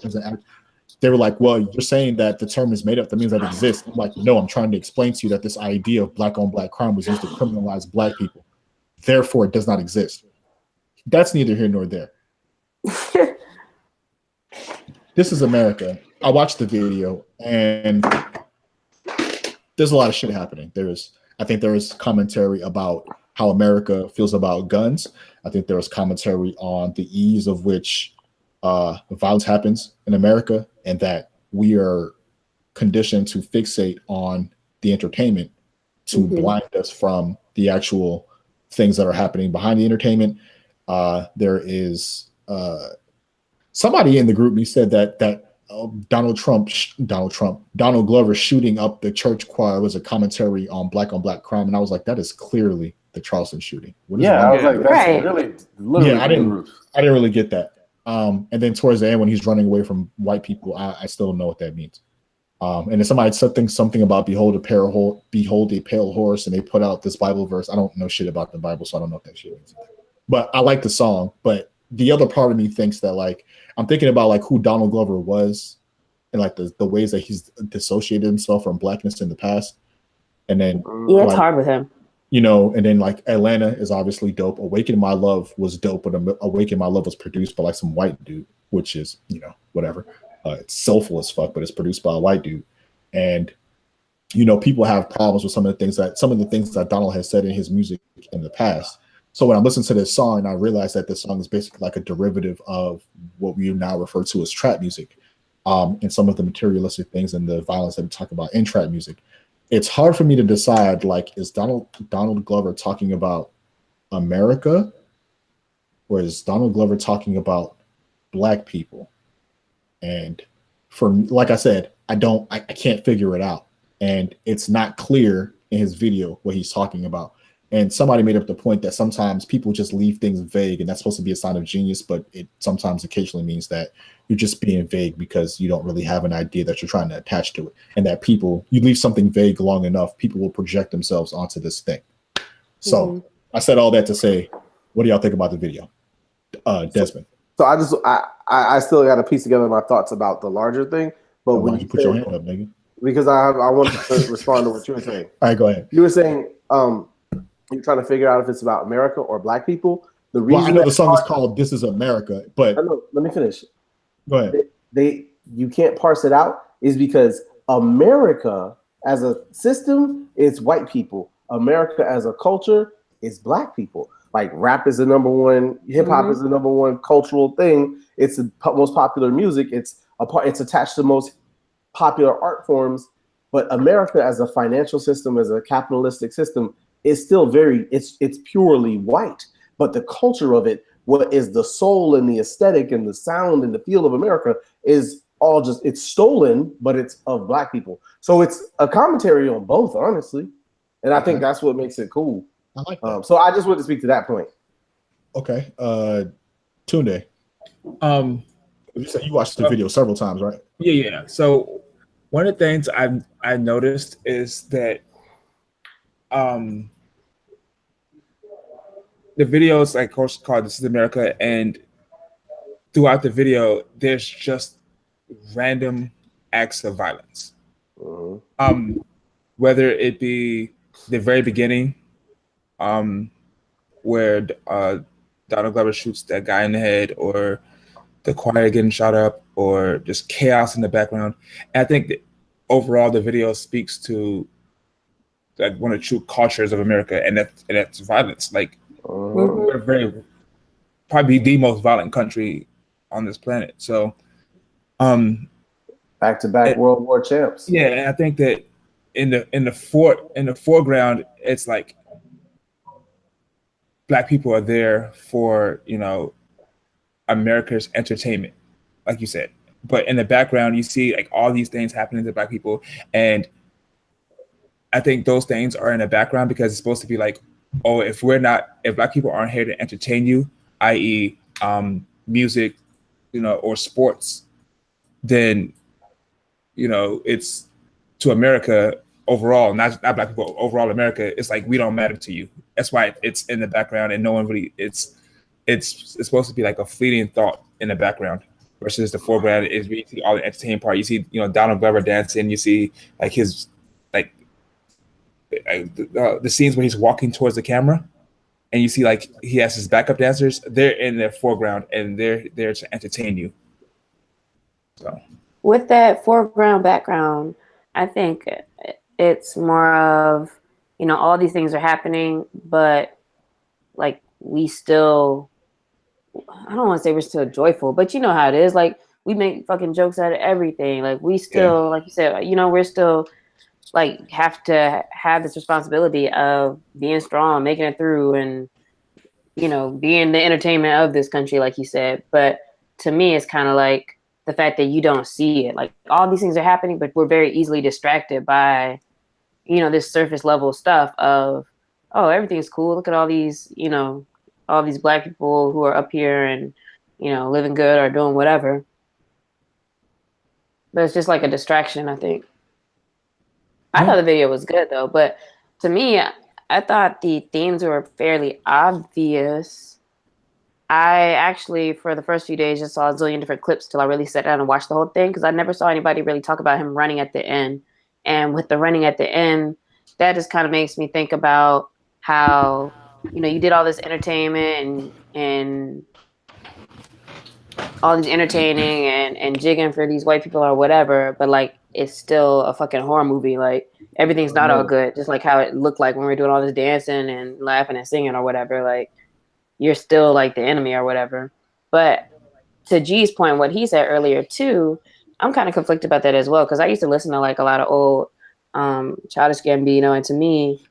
They were like, well, you're saying that the term is made up. That means that it exists. I'm like, no, I'm trying to explain to you that this idea of black on black crime was used to criminalize black people. Therefore, it does not exist. That's neither here nor there. This Is America. I watched the video and there's a lot of shit happening. I think there is commentary about how America feels about guns. I think there was commentary on the ease of which violence happens in America, and that we are conditioned to fixate on the entertainment to blind us from the actual things that are happening behind the entertainment. There is somebody in the group me said that Donald Glover shooting up the church choir was a commentary on black crime, and I was like, that is clearly the Charleston shooting. I was like, that's literally I didn't really get that. And then towards the end, when he's running away from white people, I still don't know what that means. And then somebody said something about behold a pale horse, and they put out this Bible verse. I don't know shit about the Bible, so I don't know what that shit means. But I like the song. But the other part of me thinks that, like, I'm thinking about like who Donald Glover was and like the ways that he's dissociated himself from blackness in the past. And then it's hard with him. You know, and then like Atlanta is obviously dope. Awaken My Love was dope, but Awaken My Love was produced by like some white dude, which is, you know, whatever. It's soulful as fuck, but it's produced by a white dude. And, you know, people have problems with some of the things that Donald has said in his music in the past. So when I listened to this song, I realized that this song is basically like a derivative of what we now refer to as trap music, and some of the materialistic things and the violence that we talk about in trap music. It's hard for me to decide, like, is Donald Glover talking about America, or is Donald Glover talking about black people? And like I said, I can't figure it out. And it's not clear in his video what he's talking about. And somebody made up the point that sometimes people just leave things vague, and that's supposed to be a sign of genius, but it sometimes occasionally means that you're just being vague because you don't really have an idea that you're trying to attach to it. And that you leave something vague long enough, people will project themselves onto this thing. So I said all that to say, what do y'all think about the video? Desmond. So I still got to piece together my thoughts about the larger thing. But why don't you put your hand up, nigga? Because I wanted to respond to what you were saying. All right, go ahead. You were saying you're trying to figure out if it's about America or black people. The reason I know the song is called "This Is America," but let me finish. Go ahead. You can't parse it out is because America as a system is white people. America as a culture is black people. Like rap is the number one, hip hop is the number one cultural thing. It's the most popular music. It's attached to the most popular art forms. But America as a financial system, as a capitalistic system, is still it's purely white. But the culture of it, what is the soul and the aesthetic and the sound and the feel of America is all it's stolen, but it's of black people. So it's a commentary on both, honestly. And I think that's what makes it cool. I like that. So I just want to speak to that point. Okay. Tunde. You said you watched the video several times, right? Yeah. So one of the things I noticed is that the video is like called "This Is America," and throughout the video, there's just random acts of violence. Whether it be the very beginning, where Donald Glover shoots that guy in the head, or the choir getting shot up, or just chaos in the background. And I think that overall the video speaks to like one of the true cultures of America, and that's violence. Like we're probably the most violent country on this planet. So back-to-back World War champs. Yeah, and I think that in the foreground, it's like black people are there for, America's entertainment, like you said. But in the background, you see like all these things happening to black people. And I think those things are in the background because it's supposed to be like, oh, if black people aren't here to entertain you, i.e. Music, or sports, then, it's to America overall, not black people, overall America, it's like we don't matter to you. That's why it's in the background, and no one really, it's supposed to be like a fleeting thought in the background versus the foreground is where you see all the entertaining part. You see, Donald Glover dancing. You see like his the scenes where he's walking towards the camera, and you see like he has his backup dancers. They're in the foreground, and they're there to entertain you. So with that foreground background, I think it's more of, all these things are happening, but like we still, I don't want to say we're still joyful, but you know how it is. Like we make fucking jokes out of everything. Like we still, like you said, we're still like have to have this responsibility of being strong, making it through, and, being the entertainment of this country, like you said. But to me, it's kind of like the fact that you don't see it. Like all these things are happening, but we're very easily distracted by, this surface level stuff of, oh, everything's cool. Look at all these, all these black people who are up here and, living good or doing whatever. But it's just like a distraction, I think. I thought the video was good though, but to me, I thought the themes were fairly obvious. I actually, for the first few days, just saw a zillion different clips till I really sat down and watched the whole thing, because I never saw anybody really talk about him running at the end. And with the running at the end, that just kind of makes me think about how, you did all this entertainment and all these entertaining and jigging for these white people or whatever, but like it's still a fucking horror movie. Like everything's not all good, just like how it looked like when we were doing all this dancing and laughing and singing or whatever. Like you're still like the enemy or whatever. But to G's point, what he said earlier too, I'm kind of conflicted about that as well, because I used to listen to like a lot of old Childish Gambino, and to me,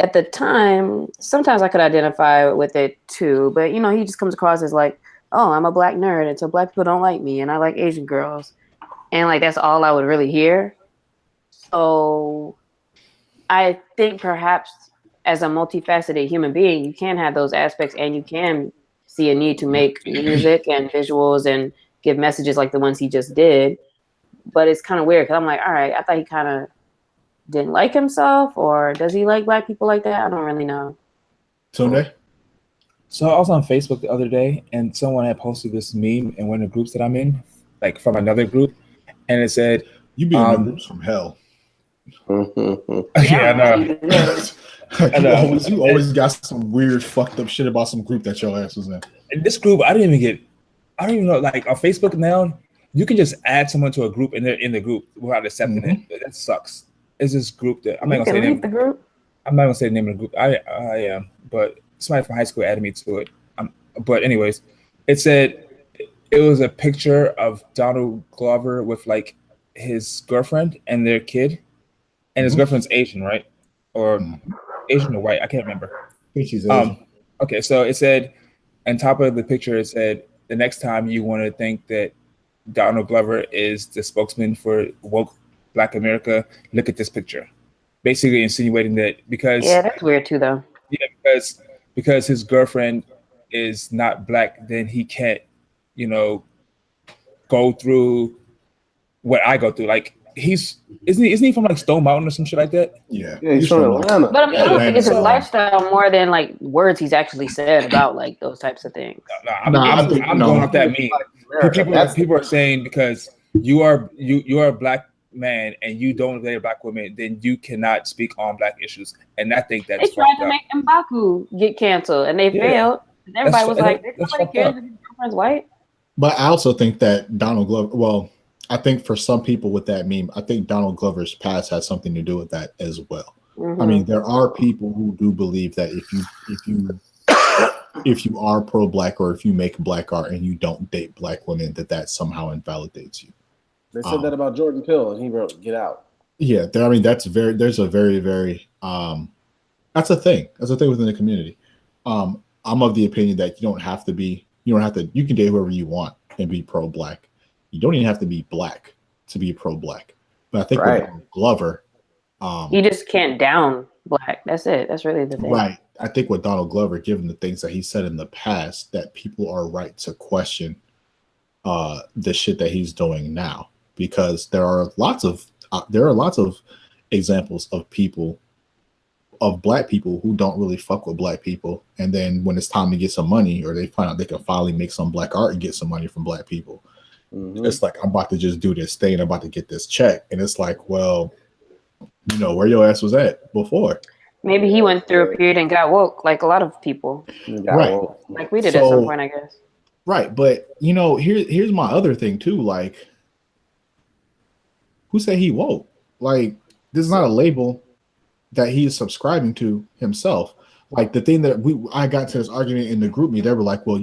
at the time, sometimes I could identify with it too, but you know, he just comes across as like, oh, I'm a black nerd, and so black people don't like me, and I like Asian girls, and like that's all I would really hear. So I think perhaps as a multifaceted human being, you can have those aspects, and you can see a need to make music and visuals and give messages like the ones he just did. But it's kind of weird because I'm like, all right, I thought he kind of didn't like himself, or does he like black people like that? I don't really know. Tunde? So I was on Facebook the other day, and someone had posted this meme in one of the groups that I'm in, like from another group, and it said, "You be in the groups from hell." Yeah, I know. You always got some weird, fucked up shit about some group that your ass was in. In this group, I don't even know. Like on Facebook now, you can just add someone to a group and they're in the group without accepting it. That sucks. It's this group that I'm not gonna say leave the group. I'm not gonna say the name of the group. I am, but somebody from high school added me to it. But anyways, it said it was a picture of Donald Glover with like his girlfriend and their kid, and his girlfriend's Asian, right? Or Asian or white? I can't remember. I think she's Asian. Okay, so it said on top of the picture, it said the next time you want to think that Donald Glover is the spokesman for woke Black America, look at this picture. Basically insinuating that because that's weird too, though. Yeah, because his girlfriend is not black, then he can't, go through what I go through. Like isn't he from like Stone Mountain or some shit like that? Yeah, he's from Atlanta. But I mean, I don't think it's his lifestyle more than like words he's actually said about like those types of things. I'm going off that meme. People are saying because you are a black man and you don't date a black woman, then you cannot speak on black issues. And I think that's they tried to make M'Baku get canceled and they failed. And everybody was like, nobody cares if his girlfriend's white. But I also think that Donald Glover, well, I think for some people with that meme, I think Donald Glover's past has something to do with that as well. I mean, there are people who do believe that if you are pro-black or if you make black art and you don't date black women, that somehow invalidates you. They said that about Jordan Peele, and he wrote "Get Out." Yeah, I mean that's a very that's a thing. That's a thing within the community. I'm of the opinion that you can date whoever you want and be pro-black. You don't even have to be black to be pro-black. But I think with Glover, you just can't down black. That's it. That's really the thing. Right. I think with Donald Glover, given the things that he said in the past, that people are right to question the shit that he's doing now. Because there are lots of examples of black people who don't really fuck with black people, and then when it's time to get some money, or they find out they can finally make some black art and get some money from black people, it's like, I'm about to just do this thing, I'm about to get this check, and it's like, well, where your ass was at before. Maybe he went through a period and got woke, like a lot of people. Right. Like we did at some point, I guess. Right, but here's my other thing too. Like, who said he woke? Like, this is not a label that he is subscribing to himself. Like, the thing that I got to this argument in the group me, they were like, well,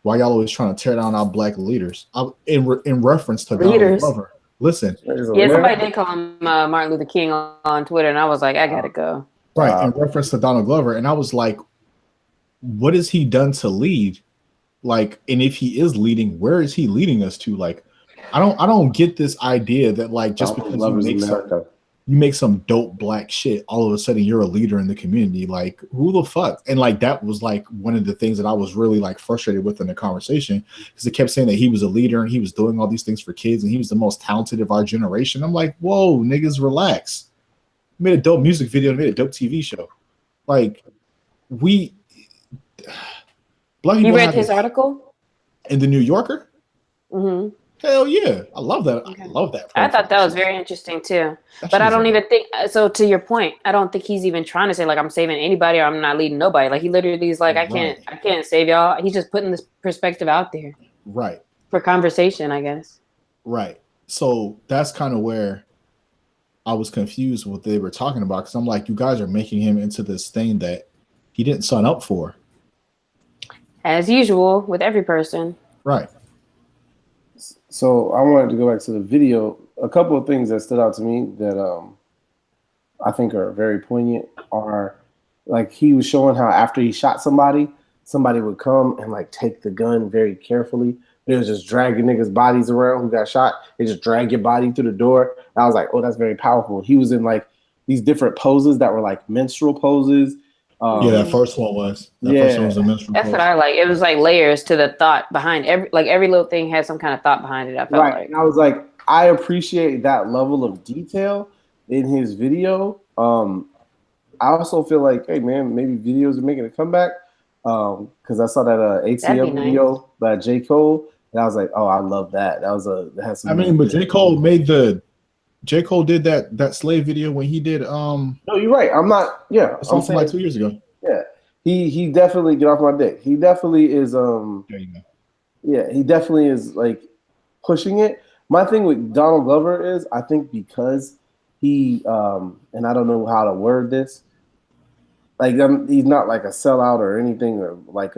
why y'all always trying to tear down our black leaders? In reference to Donald Glover. Listen. Yeah, somebody did call him Martin Luther King on Twitter, and I was like, I gotta go. Right, in reference to Donald Glover, and I was like, what has he done to lead? Like, and if he is leading, where is he leading us to? Like, I don't get this idea that like just because you make some dope black shit, all of a sudden you're a leader in the community. Like, who the fuck? And like that was like one of the things that I was really like frustrated with in the conversation, because it kept saying that he was a leader and he was doing all these things for kids and he was the most talented of our generation. I'm like, whoa, niggas, relax. He made a dope music video and made a dope TV show. Like, black people. You read his article in the New Yorker? Mm-hmm. Hell yeah, I love that. Okay. I love that. I thought that was very interesting too. But I don't even think so. To your point, I don't think he's even trying to say like I'm saving anybody or I'm not leading nobody. Like he literally is like I can't save y'all. He's just putting this perspective out there, right, for conversation, I guess. Right. So that's kind of where I was confused with what they were talking about, because I'm like, you guys are making him into this thing that he didn't sign up for. As usual with every person. Right. So I wanted to go back to the video. A couple of things that stood out to me that I think are very poignant are like he was showing how after he shot somebody would come and like take the gun very carefully. They was just dragging niggas' bodies around who got shot. They just drag your body through the door. And I was like, oh, that's very powerful. He was in like these different poses that were like menstrual poses. Yeah, that first one was. First one was a menstrual That's pose. what I like. It was like layers to the thought behind every little thing had some kind of thought behind it. I felt like. And I was like, I appreciate that level of detail in his video. I also feel like, hey man, maybe videos are making a comeback. Because I saw that ATM video by J. Cole, and I was like, oh, I love that. That has some. I mean, but J. Cole did that slave video when he did. No, you're right. I'm not. Yeah, it's from like 2 years ago. Yeah, he definitely get off my dick. He definitely is. There you go. Yeah, he definitely is like pushing it. My thing with Donald Glover is, I think because he and I don't know how to word this. Like he's not like a sellout or anything, or like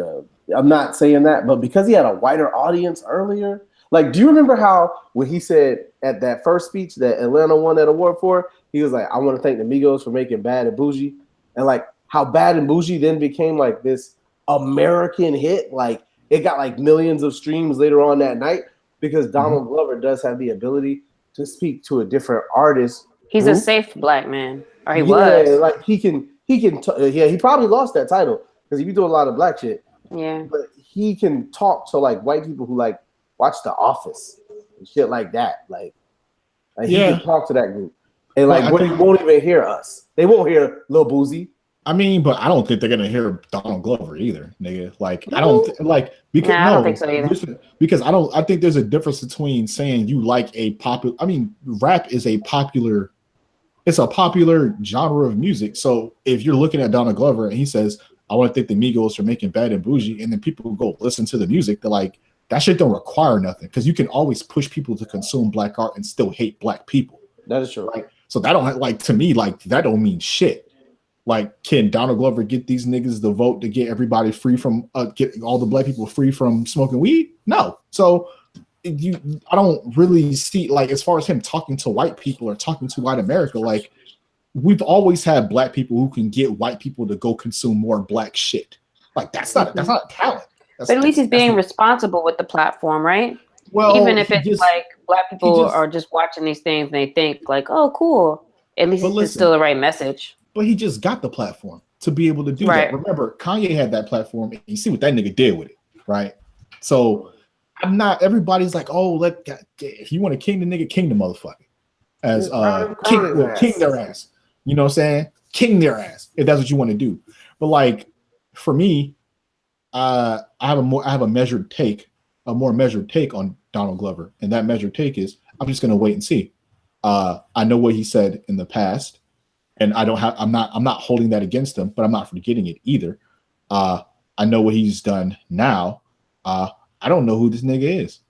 I'm not saying that, but because he had a wider audience earlier. Like, do you remember how when he said at that first speech that Atlanta won that award for, he was like, I want to thank the Migos for making Bad and Bougie, and like how Bad and Bougie then became like this American hit. Like it got like millions of streams later on that night because Donald Glover does have the ability to speak to a different artist. He's a safe black man, or he was. Like he can. He probably lost that title because he be doing a lot of black shit. Yeah, but he can talk to like white people who like watch The Office and shit like that. Like he can talk to that group, and like they won't even hear us. They won't hear Lil Boozy. I mean, but I don't think they're gonna hear Donald Glover either, nigga. Like I don't because I don't think so either. Listen, because I think there's a difference between saying you like a popular. I mean, rap is a popular. It's a popular genre of music. So if you're looking at Donald Glover and he says, I want to thank the Migos for making Bad and Bougie, and then people go listen to the music, they're like, that shit don't require nothing. Because you can always push people to consume black art and still hate black people. That is true. Like, so that don't like to me, like that don't mean shit. Like, can Donald Glover get these niggas the vote to get everybody free from get all the black people free from smoking weed? No. So I don't really see, like, as far as him talking to white people or talking to white America, like we've always had black people who can get white people to go consume more black shit. Like that's not a talent. But at least he's being responsible with the platform, right? Well, even if it's like black people are just watching these things and they think like, oh, cool. At least it's still the right message. But he just got the platform to be able to do that. Remember, Kanye had that platform, and you see what that nigga did with it, right? So I'm not. Everybody's like, oh, if you want to king the nigga, king the motherfucker, as king their ass. You know what I'm saying? King their ass if that's what you want to do. But like for me, I have a measured take, a more measured take on Donald Glover, and that measured take is I'm just gonna wait and see. I know what he said in the past, and I'm not holding that against him, but I'm not forgetting it either. I know what he's done now. I don't know who this nigga is,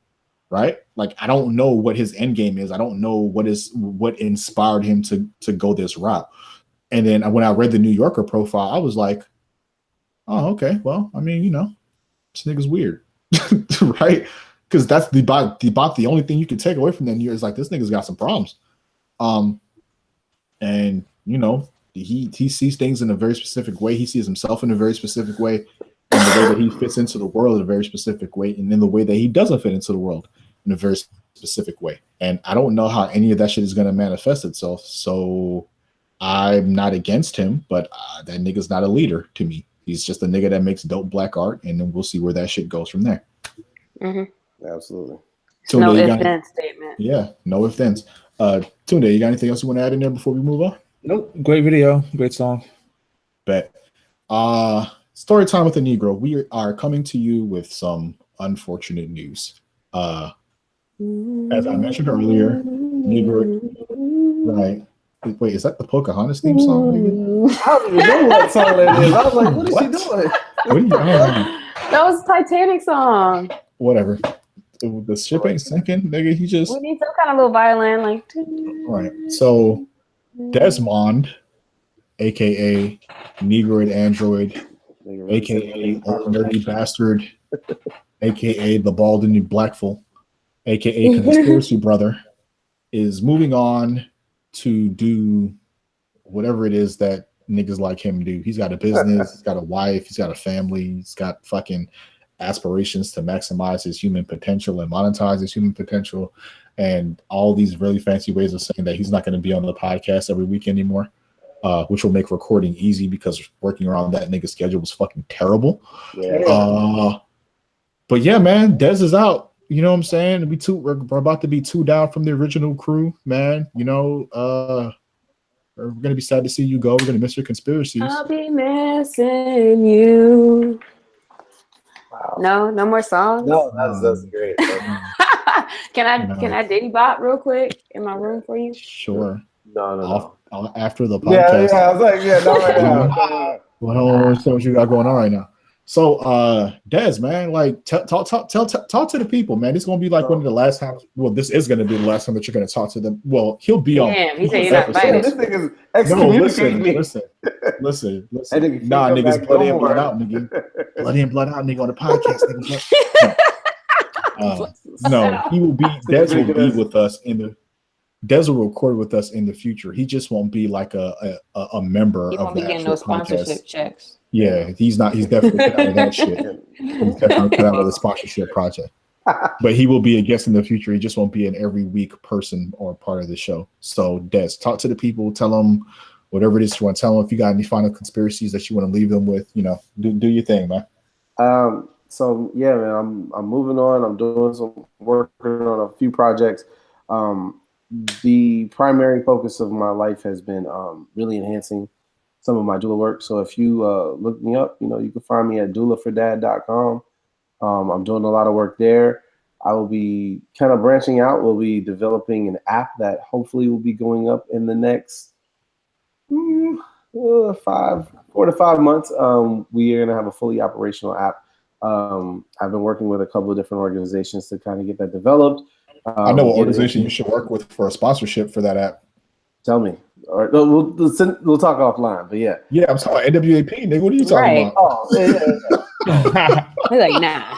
right? Like I don't know what his end game is. I don't know what inspired him to go this route. And then when I read the New Yorker profile, I was like, oh, okay. Well, I mean, this nigga's weird, right? Because that's about the only thing you can take away from that year is like this nigga's got some problems. And he sees things in a very specific way. He sees himself in a very specific way, and the way that he fits into the world in a very specific way, and then the way that he doesn't fit into the world in a very specific way. And I don't know how any of that shit is going to manifest itself. So I'm not against him, but that nigga's not a leader to me. He's just a nigga that makes dope black art, and then we'll see where that shit goes from there. Mm-hmm. Absolutely. Tunde, no if-then statement. Yeah, no if-thens. Tunde, you got anything else you want to add in there before we move on? Nope. Great video. Great song. Bet. Story time with the Negro. We are coming to you with some unfortunate news. As I mentioned earlier, Negro, right? Wait, is that the Pocahontas theme song? I don't even know what song that is. I was like, what is she doing? What are you doing? That was a Titanic song. Whatever. The ship ain't sinking, nigga. He just. We need some kind of little violin, like. Right. So, Desmond, aka Negroid Android, aka Old Nerdy Bastard, aka the Bald and New Blackful, aka Conspiracy Brother, is moving on to do whatever it is that niggas like him do. He's got a business, he's got a wife, he's got a family, he's got fucking aspirations to maximize his human potential and monetize his human potential, and all these really fancy ways of saying that he's not going to be on the podcast every week anymore, which will make recording easy because working around that nigga schedule was fucking terrible. Yeah. But yeah, man, Dez is out. You know what I'm saying? We're about to be 2 down from the original crew, man. You know, we're gonna be sad to see you go. We're gonna miss your conspiracies. I'll be missing you. Wow. No more songs. No, that's great. Can I Diddy bop real quick in my room for you? Sure. No. After the podcast. Yeah. I was like, not right now. Well, so what you got going on right now? So, Dez, man, like, talk to the people, man. This is gonna be like one of the last times. Well, this is gonna be the last time that you're gonna talk to them. Well, he'll be on. Damn, he said you're not invited. This nigga's excommunicating me. Listen. Nah, niggas, blood in, blood out, nigga. Blood in, blood out, nigga, on the podcast, nigga. No, he will be. Dez will be with us Dez will record with us in the future. He just won't be like a member he of won't the be getting actual no sponsorship podcast. checks. Yeah, he's definitely cut out of that shit. He's definitely cut out of the sponsorship project. But he will be a guest in the future. He just won't be an every week person or part of the show. So Des, talk to the people, tell them whatever it is you want to tell them. If you got any final conspiracies that you want to leave them with, you know, do your thing, man. So yeah, man, I'm moving on. I'm doing some working on a few projects. The primary focus of my life has been really enhancing some of my doula work. So if you look me up, you know, you can find me at doulafordad.com. I'm doing a lot of work there. I will be kind of branching out. We'll be developing an app that hopefully will be going up in the next 4 to 5 months. We are going to have a fully operational app. I've been working with a couple of different organizations to kind of get that developed. I know what organization you should work with for a sponsorship for that app. Tell me. All right, we'll talk offline, but yeah. Yeah, I'm talking about NWAP, nigga. What are you talking about? Oh, yeah. He's like, nah.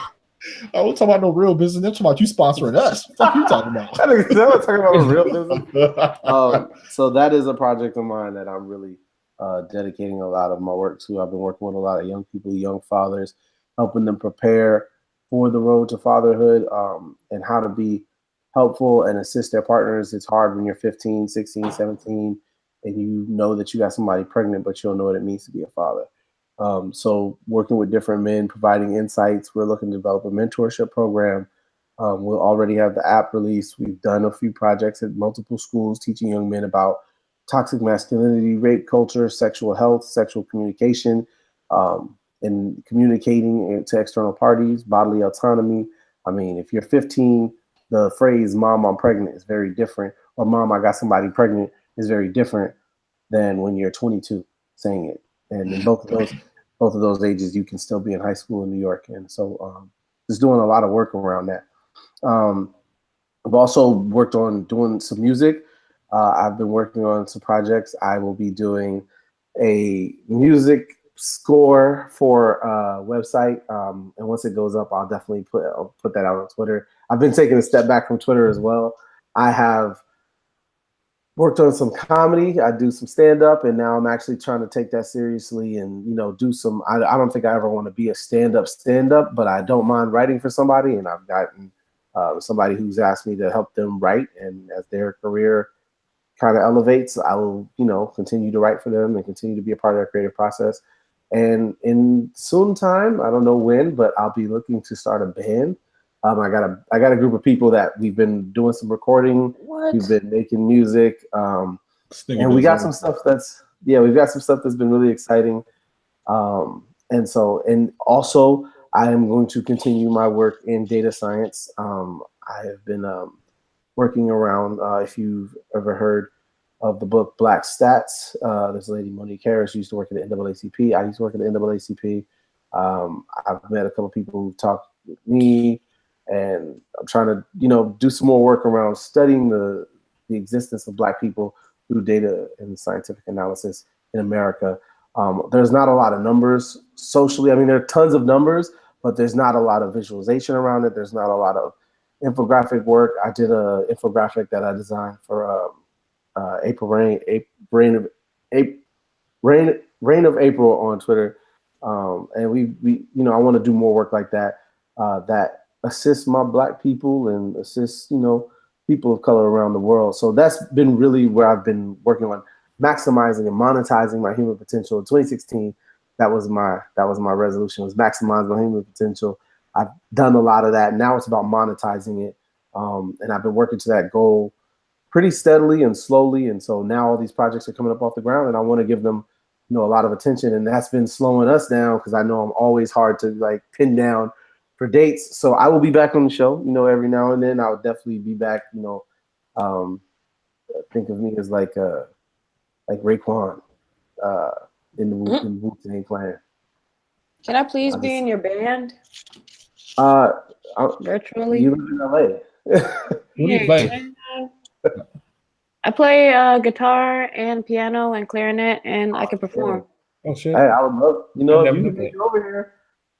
I won't talk about no real business. I'm talking about you sponsoring us. What are you talking about? I'm talking about a real business. So that is a project of mine that I'm really dedicating a lot of my work to. I've been working with a lot of young people, young fathers, helping them prepare for the road to fatherhood, and how to be helpful and assist their partners. It's hard when you're 15, 16, 17, and you know that you got somebody pregnant, but you don't know what it means to be a father. So working with different men, providing insights. We're looking to develop a mentorship program. We'll already have the app released. We've done a few projects at multiple schools teaching young men about toxic masculinity, rape culture, sexual health, sexual communication, and communicating to external parties, bodily autonomy. I mean, if you're 15, the phrase "Mom, I'm pregnant" is very different, or "Mom, I got somebody pregnant" is very different than when you're 22 saying it. And in both of those ages, you can still be in high school in New York. And so, just doing a lot of work around that. I've also worked on doing some music. I've been working on some projects. I will be doing a music score for a website, and once it goes up, I'll definitely put that out on Twitter. I've been taking a step back from Twitter as well. I have worked on some comedy. I do some stand-up, and now I'm actually trying to take that seriously and, you know, do some. I don't think I ever want to be a stand-up, but I don't mind writing for somebody, and I've gotten somebody who's asked me to help them write, and as their career kind of elevates, I will, you know, continue to write for them and continue to be a part of their creative process. And in soon time, I don't know when, but I'll be looking to start a band. I got a group of people that we've been doing some recording. What? We've been making music, and we got some stuff we've got some stuff that's been really exciting. And also I am going to continue my work in data science. I have been working around. If you've ever heard of the book Black Stats, there's a lady, Monique Harris, who used to work at the NAACP. I used to work at the NAACP. I've met a couple of people who talked with me, and I'm trying to, you know, do some more work around studying the existence of Black people through data and scientific analysis in America. There's not a lot of numbers socially. I mean, there are tons of numbers, but there's not a lot of visualization around it. There's not a lot of infographic work. I did an infographic that I designed for April Rain Reign of April on Twitter. And we I want to do more work like that that assists my Black people and assists people of color around the world. So that's been really where I've been working on maximizing and monetizing my human potential. In 2016, that was my resolution, was maximize my human potential. I've done a lot of that. Now it's about monetizing it, and I've been working to that goal pretty steadily and slowly. And so now all these projects are coming up off the ground, and I want to give them a lot of attention, and that's been slowing us down because I know I'm always hard to like pin down for dates. So I will be back on the show, every now and then. I'll definitely be back. Think of me as like Raekwon in the Wu-Tang Clan. Can I please be in your band? Virtually. You live in LA. What do you play? I play guitar and piano and clarinet, and I can perform. Oh shit! Hey, I would love if you could get over here.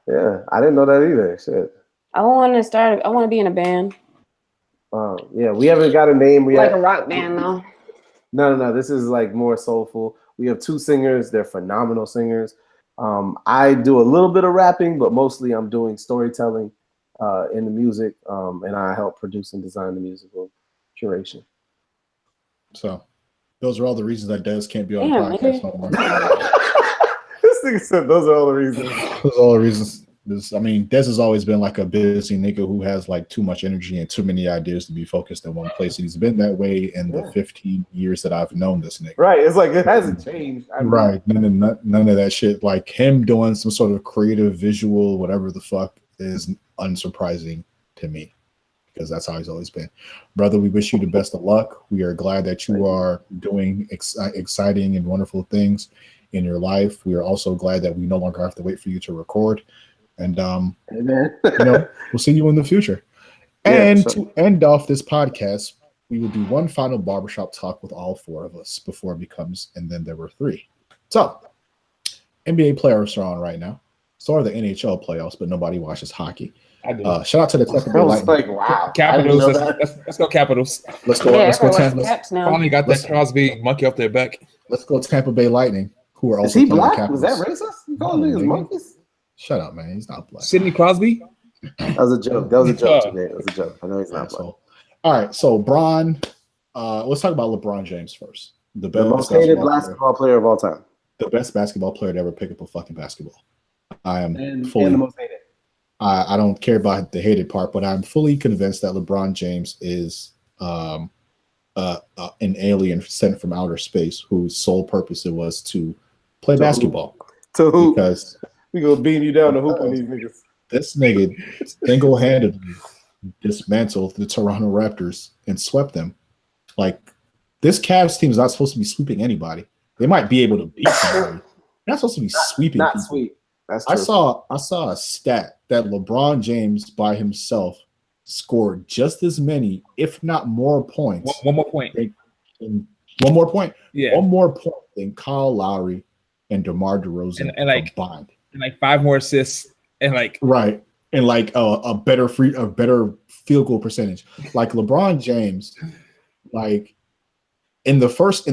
Yeah, I didn't know that either. Shit. I want to be in a band. Yeah, we haven't got a name. Like a rock band though. No. This is like more soulful. We have 2 singers. They're phenomenal singers. I do a little bit of rapping, but mostly I'm doing storytelling in the music, and I help produce and design the musical curation. So those are all the reasons that Des can't be on the podcast no more. This nigga said those are all the reasons. Those are all the reasons. Des has always been like a busy nigga who has like too much energy and too many ideas to be focused in one place. And he's been that way in the 15 years that I've known this nigga. Right. It's like it hasn't changed. Right. None of that shit. Like him doing some sort of creative visual, whatever the fuck, is unsurprising to me. Because that's how he's always been. Brother, we wish you the best of luck. We are glad that you are doing exciting and wonderful things in your life. We are also glad that we no longer have to wait for you to record. And we'll see you in the future. And to end off this podcast, we will do one final barbershop talk with all 4 of us before it becomes, and then there were 3. So, NBA playoffs are on right now. So are the NHL playoffs, but nobody watches hockey. I do. Shout out to the Tampa Bay Lightning. Like, wow. Capitals. Let's go Capitals. Let's go. Finally got that Crosby monkey off their back. Let's go Tampa Bay Lightning, who are also. Is he black? Was that racist? You calling niggas monkeys? Shut up, man. He's not black. Sidney Crosby? That was a joke. Today. That was a joke. I know he's not black. All right, so Bron. Let's talk about LeBron James first. The most hated basketball player of all time. The best basketball player to ever pick up a fucking basketball. I am and fully. the most hated. I don't care about the hated part, but I'm fully convinced that LeBron James is an alien sent from outer space whose sole purpose it was to play basketball. To who? Because we gonna beam you down to hoop on these niggas. This nigga single-handedly dismantled the Toronto Raptors and swept them. Like, this Cavs team is not supposed to be sweeping anybody. They might be able to beat somebody. They're not supposed to be sweeping not people. Sweet. That's true. I saw a stat that LeBron James by himself scored just as many, if not more points. One more point. One more point. Yeah. One more point than Kyle Lowry and DeMar DeRozan and combined. And like 5 more assists and like right. And like a better field goal percentage. Like LeBron James, like in the first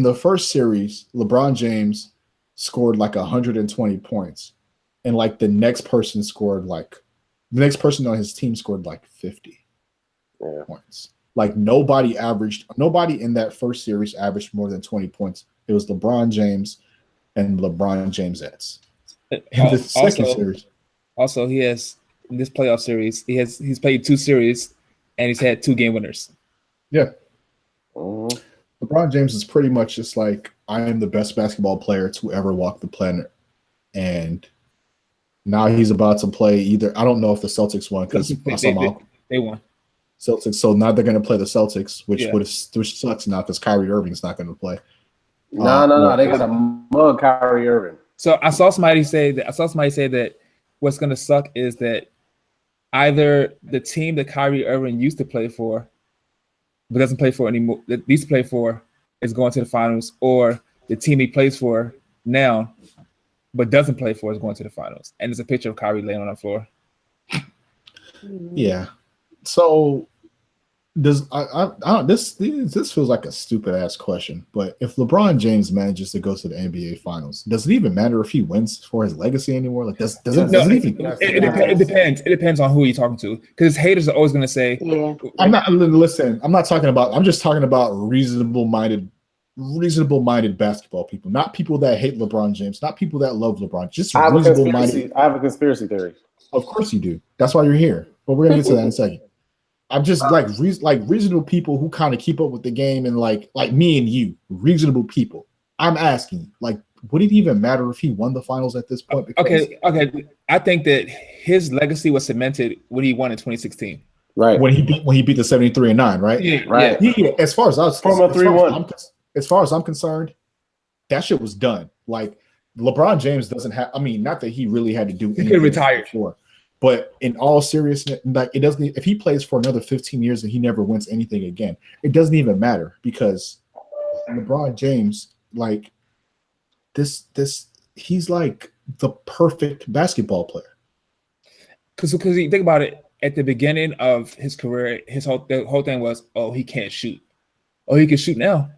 series, LeBron James scored like 120 points. And like the next person on his team scored like 50 points. Like nobody in that first series averaged more than 20 points. It was LeBron James and LeBron Jamesettes. In the second series. Also, he has in this playoff series, he's played 2 series and he's had 2 game winners. Yeah. LeBron James is pretty much just like, I am the best basketball player to ever walk the planet. And now he's about to play either. I don't know if the Celtics won because they won. Celtics. So now they're going to play the Celtics, which sucks now because Kyrie Irving's not going to play. No. They got to mug Kyrie Irving. So I saw somebody say that what's going to suck is that either the team that Kyrie Irving used to play for, but doesn't play for anymore, that used to play for, is going to the finals, or the team he plays for now, but doesn't play for, is going to the finals. And there's a picture of Kyrie laying on the floor. Yeah. So This feels like a stupid ass question, but if LeBron James manages to go to the NBA Finals, does it even matter if he wins for his legacy anymore? Like, does it even? It depends. It depends on who you're talking to, because haters are always going to say, Yeah. I'm not talking about. I'm just talking about reasonable minded basketball people, not people that hate LeBron James, not people that love LeBron. Just reasonable minded. I have a conspiracy theory. Of course you do. That's why you're here. But we're gonna get to that in a second. I'm just like reasonable people who kind of keep up with the game, and like me and you, reasonable people. I'm asking, like, would it even matter if he won the finals at this point? Because, okay. I think that his legacy was cemented when he won in 2016. Right. When he beat the 73-9, right? Yeah, right. Yeah. As far as as far as I'm concerned, that shit was done. Like, LeBron James doesn't have. I mean, not that he really had to do. He could retire before. But in all seriousness, like, it doesn't. If he plays for another 15 years and he never wins anything again, it doesn't even matter, because LeBron James, like, this, he's like the perfect basketball player. Because you think about it, at the beginning of his career, the whole thing was, oh, he can't shoot. Oh, he can shoot now.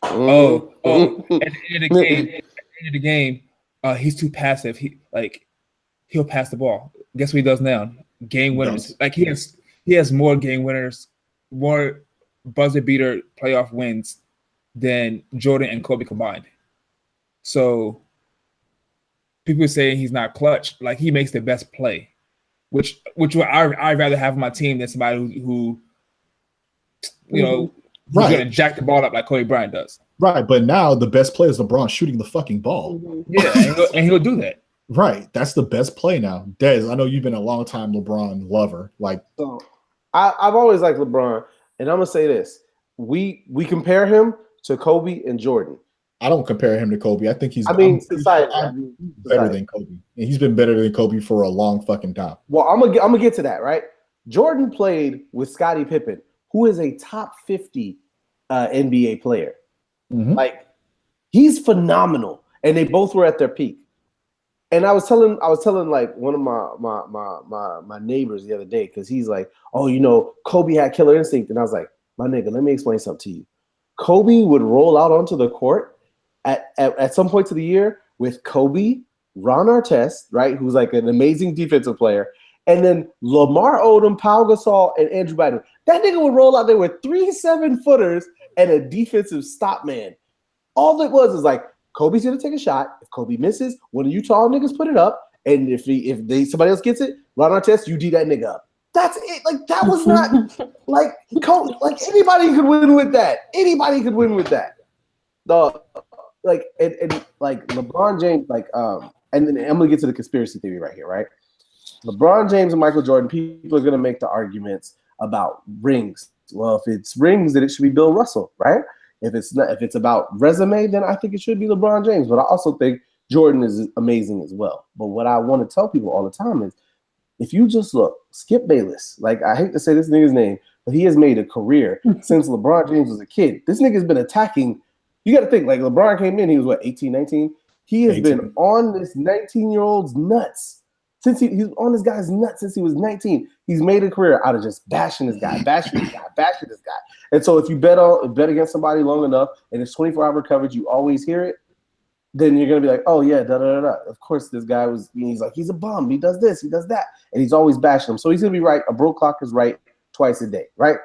At the end of the game, he's too passive. He'll pass the ball. Guess what he does now? Game winners. Like, he has more game winners, more buzzer beater playoff wins than Jordan and Kobe combined. So people say he's not clutch. Like, he makes the best play, which I'd rather have on my team than somebody who who's gonna jack the ball up like Kobe Bryant does. Right, but now the best play is LeBron shooting the fucking ball. Yeah, and he'll do that. Right, that's the best play now. Dez, I know you've been a long time LeBron lover. Like, so I've always liked LeBron, and I'm gonna say this: we compare him to Kobe and Jordan. I don't compare him to Kobe. I think he's society better than Kobe, and he's been better than Kobe for a long fucking time. Well, I'm gonna get to that, right? Jordan played with Scottie Pippen, who is a top 50 NBA player. Mm-hmm. Like, he's phenomenal, and they both were at their peak. And I was telling like one of my neighbors the other day, because he's like, oh, Kobe had killer instinct, and I was like, my nigga, let me explain something to you. Kobe would roll out onto the court at some points of the year with Kobe, Ron Artest, right, who's like an amazing defensive player, and then Lamar Odom, Pau Gasol, and Andrew Bynum. That nigga would roll out there with 3 7-footers and a defensive stop man. All it was is like, Kobe's gonna take a shot. If Kobe misses, one of you tall niggas put it up, and if somebody else gets it, Ron Artest, you D that nigga up. That's it. Like, that was not like anybody could win with that. Anybody could win with that. Like LeBron James, and then I'm gonna get to the conspiracy theory right here, right? LeBron James and Michael Jordan, people are gonna make the arguments about rings. Well, if it's rings, then it should be Bill Russell, right? If it's about resume, then I think it should be LeBron James. But I also think Jordan is amazing as well. But what I want to tell people all the time is, if you just look, Skip Bayless, like, I hate to say this nigga's name, but he has made a career since LeBron James was a kid. This nigga's been attacking. You got to think, like, LeBron came in, he was what, 18, 19? He has 18. Been on this 19-year-old's nuts. Since he's on this guy's nuts since he was 19. He's made a career out of just bashing this guy. And so if you bet against somebody long enough and it's 24-hour coverage, you always hear it, then you're going to be like, oh, yeah, da-da-da-da. Of course, this guy he's like, he's a bum. He does this, he does that. And he's always bashing him. So he's going to be right. A broke clock is right twice a day, right?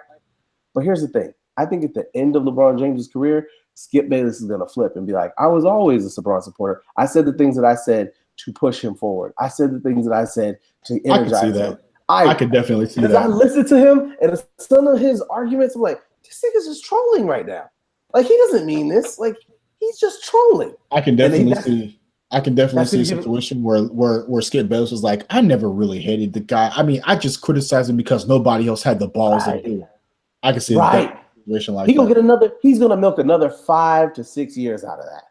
But here's the thing. I think at the end of LeBron James' career, Skip Bayless is going to flip and be like, I was always a LeBron supporter. I said the things that I said to push him forward. I said the things that I said to energize him. I could definitely see that. I listened to him, and some of his arguments, I'm like, this nigga's just trolling right now. Like, he doesn't mean this. Like, he's just trolling. I can definitely see a situation where Skip Bayless was like, I never really hated the guy. I mean, I just criticized him because nobody else had the balls to do it. I can see a situation like that. He's gonna milk another 5 to 6 years out of that.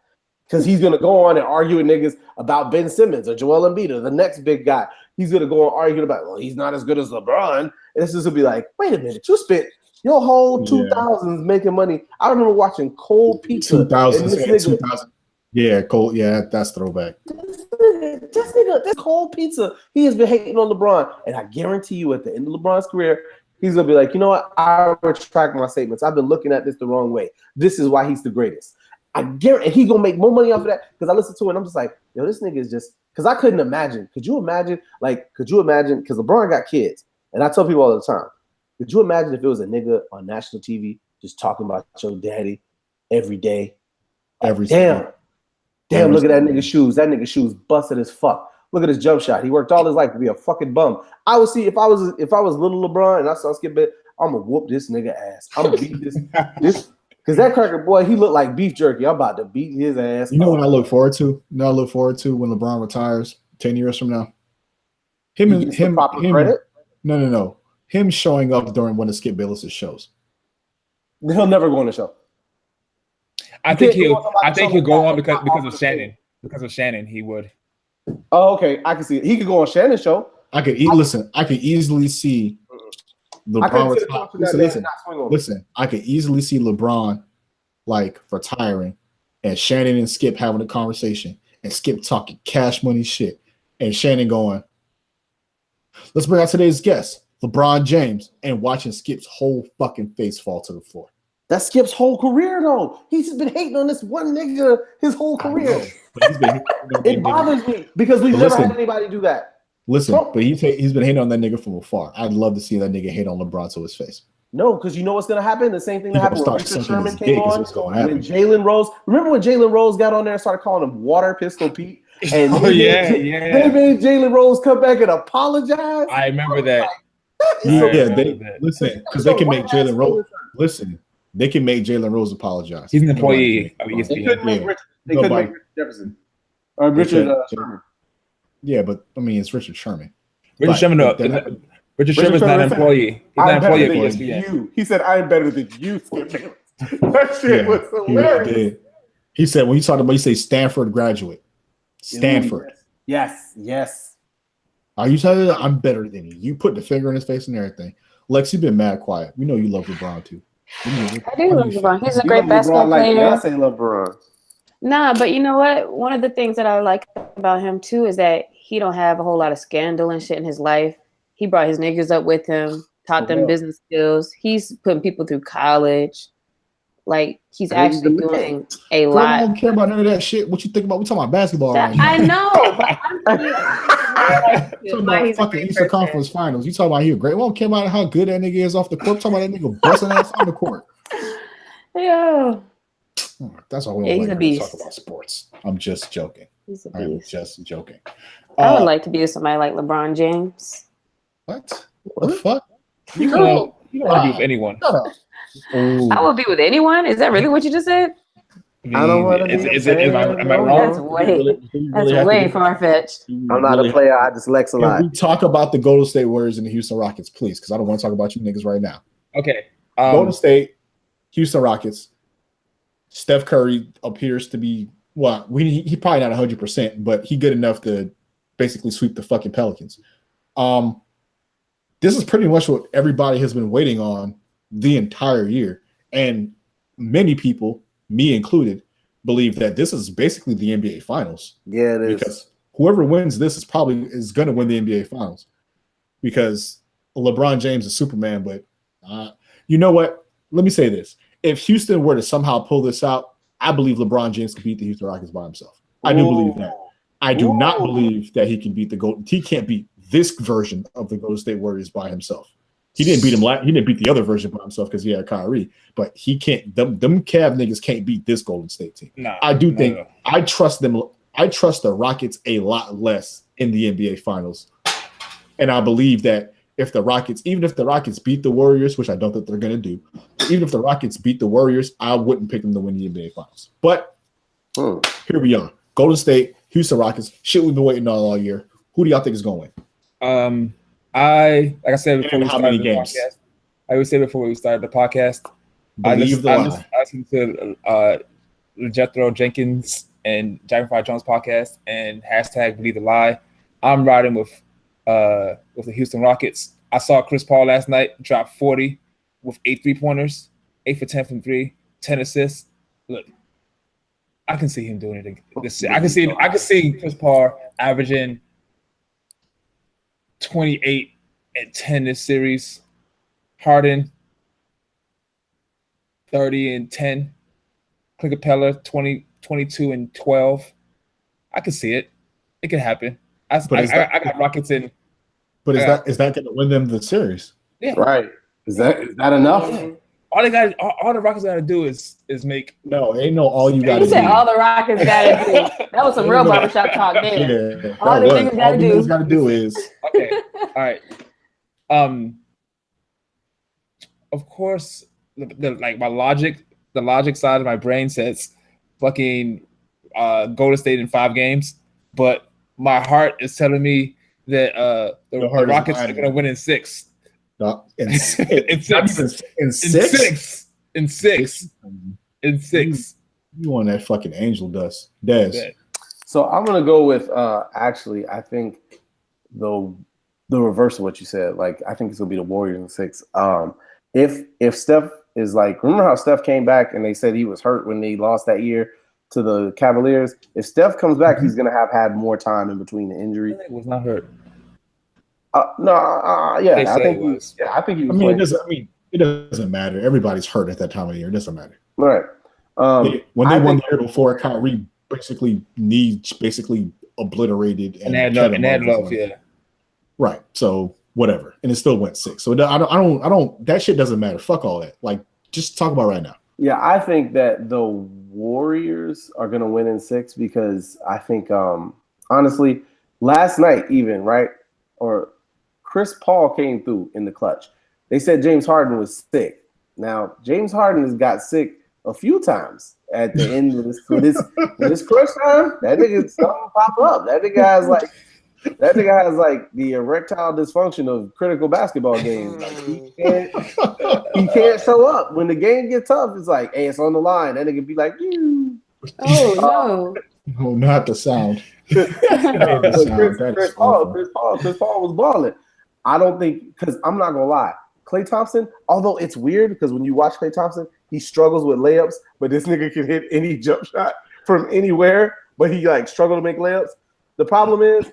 Because he's gonna go on and argue with niggas about Ben Simmons or Joel Embiid or the next big guy. He's gonna go on arguing about, well, he's not as good as LeBron. And this is gonna be like, wait a minute, you spent your whole 2000s making money. I remember watching Cold Pizza. 2000. Yeah, Cold. Yeah, that's throwback. This Cold Pizza, he has been hating on LeBron, and I guarantee you, at the end of LeBron's career, He's gonna be like, you know what? I retract my statements. I've been looking at this the wrong way. This is why he's the greatest. I guarantee he's gonna make more money off of that because I listen to it and I'm just like, yo, this nigga is just because I couldn't imagine. Could you imagine? Because LeBron got kids, and I tell people all the time, could you imagine if it was a nigga on national TV just talking about your daddy every day? Damn, look at that nigga's shoes. That nigga's shoes busted as fuck. Look at his jump shot. He worked all his life to be a fucking bum. I would see if I was little LeBron and I saw Skip Bayless, I'm gonna whoop this nigga ass. I'm gonna beat this because that cracker boy, he looked like beef jerky. I'm about to beat his ass. You know what I look forward to? When LeBron retires 10 years from now. Him. Credit? No. Him showing up during one of Skip Bayless' shows. He'll never go on the show. I think he'll go on because of Shannon. Because of Shannon, he would. Oh, okay. I can see it. He could go on Shannon's show. I could easily see LeBron. Listen. I could easily see LeBron like retiring, and Shannon and Skip having a conversation, and Skip talking cash money shit, and Shannon going, "Let's bring out today's guest, LeBron James," and watching Skip's whole fucking face fall to the floor. That's Skip's whole career, though. He's just been hating on this one nigga his whole career. It bothers me because we've never had anybody do that. Listen, but he's been hating on that nigga from afar. I'd love to see that nigga hate on LeBron to his face. No, because you know what's going to happen? The same thing that happened when Richard Sherman came on. When Jalen Rose. Remember when Jalen Rose got on there and started calling him Water Pistol Pete? And they made Jalen Rose come back and apologize. I remember that. Listen, because they can make Jalen Rose. Listen, they can make Jalen Rose apologize. He's an employee. They couldn't make Richard Jefferson or Richard Sherman. Yeah, but I mean, it's Richard Sherman. Richard Sherman's not an employee. He's not an employee of ESPN. He said, "I'm better than you." That shit was hilarious. He said when you talked about, you say Stanford graduate. Stanford. Yes. Are you telling me I'm better than you? You put the finger in his face and everything. Lex, you've been mad quiet. We know you love LeBron too. I do love LeBron. He's a great basketball player. Like Beyonce love LeBron. Nah, but you know what? One of the things that I like about him too is that he don't have a whole lot of scandal and shit in his life. He brought his niggas up with him, taught them business skills. He's putting people through college. Like he's actually doing a lot. I don't care about none of that shit. What you think about? We talking about basketball right now. I know, but I'm talking about fucking Eastern Conference Finals. You talking about he great? We don't care about how good that nigga is off the court. Talking about that nigga busting ass on the court. Yeah. That's all we want to talk about sports. I'm just joking. He's a beast. I'm just joking. I would like to be with somebody like LeBron James. What the fuck? You don't want to be with anyone. I would be with anyone. Is that really what you just said? I don't want to. Am I wrong? That's way far fetched. I'm not a player. I just Lex a lot. Can we talk about the Golden State Warriors and the Houston Rockets, please? Because I don't want to talk about you niggas right now. Okay. Golden State, Houston Rockets. Steph Curry appears to be he probably not 100%, but he good enough to basically sweep the fucking Pelicans. This is pretty much what everybody has been waiting on the entire year, and many people, me included, believe that this is basically the NBA Finals. Yeah, it is. Because whoever wins this is going to win the NBA Finals, because LeBron James is Superman. But you know what? Let me say this: if Houston were to somehow pull this out, I believe LeBron James could beat the Houston Rockets by himself. I do believe that. I do not believe that he can beat He can't beat this version of the Golden State Warriors by himself. He didn't beat him. He didn't beat the other version by himself because he had Kyrie. But he can't. Them Cavs niggas can't beat this Golden State team. No, I do think I trust them. I trust the Rockets a lot less in the NBA Finals, and I believe that even if the Rockets beat the Warriors, which I don't think they're going to do, even if the Rockets beat the Warriors, I wouldn't pick them to win the NBA Finals. But here we are: Golden State, Houston Rockets. Shit, we've been waiting on all year. Who do y'all think is going to win? Like I said before we started the games? podcast, I would say before we started the podcast, I listened to Jethro Jenkins and Jack Jones podcast and hashtag Believe the Lie. I'm riding with the Houston Rockets. I saw Chris Paul last night drop 40 with 8 3-pointers, 8 for 10 from 3, 10 assists. Look, I can see him doing it this year. I can see Chris Paul averaging 28 and 10 this series. Harden 30 and 10. Clint Capella 22 and 12. I can see it. It can happen. I got Rockets in. But is that going to win them the series? Yeah. Right. Is that enough? Yeah. All the Rockets got to do is make. No, ain't no all you got to do. You said all the Rockets got to do. That was some real barbershop talk there. Yeah, all the niggas got to do is okay. All right. Of course, the logic side of my brain says, fucking Golden State in 5 games, but my heart is telling me that the Rockets are going to win in 6. In 6. You want that fucking angel dust, Des? So I'm gonna go with actually. I think the reverse of what you said. Like I think it's gonna be the Warriors in 6. If Steph is like, remember how Steph came back and they said he was hurt when they lost that year to the Cavaliers. If Steph comes back, he's gonna have had more time in between the injury. He was not hurt. Yeah, I think he was. Yeah, I think he was. It doesn't matter. Everybody's hurt at that time of year. It doesn't matter. Right. When they won the year before, Kyrie basically obliterated and had love, yeah. Right. So whatever, and it still went 6. So I don't. That shit doesn't matter. Fuck all that. Like, just talk about right now. Yeah, I think that the Warriors are gonna win in 6 because I think, honestly, last night even or Chris Paul came through in the clutch. They said James Harden was sick. Now James Harden has got sick a few times at the end of this crunch time. That nigga something pop up. That nigga has like the erectile dysfunction of critical basketball games. Like he can't show up when the game gets tough. It's like, hey, it's on the line. That nigga be like, you. Oh no! No, not the sound. Chris Paul was balling. I don't think, because I'm not gonna lie, Klay Thompson, although it's weird because when you watch Klay Thompson, he struggles with layups, but this nigga can hit any jump shot from anywhere, but he like struggled to make layups. The problem is,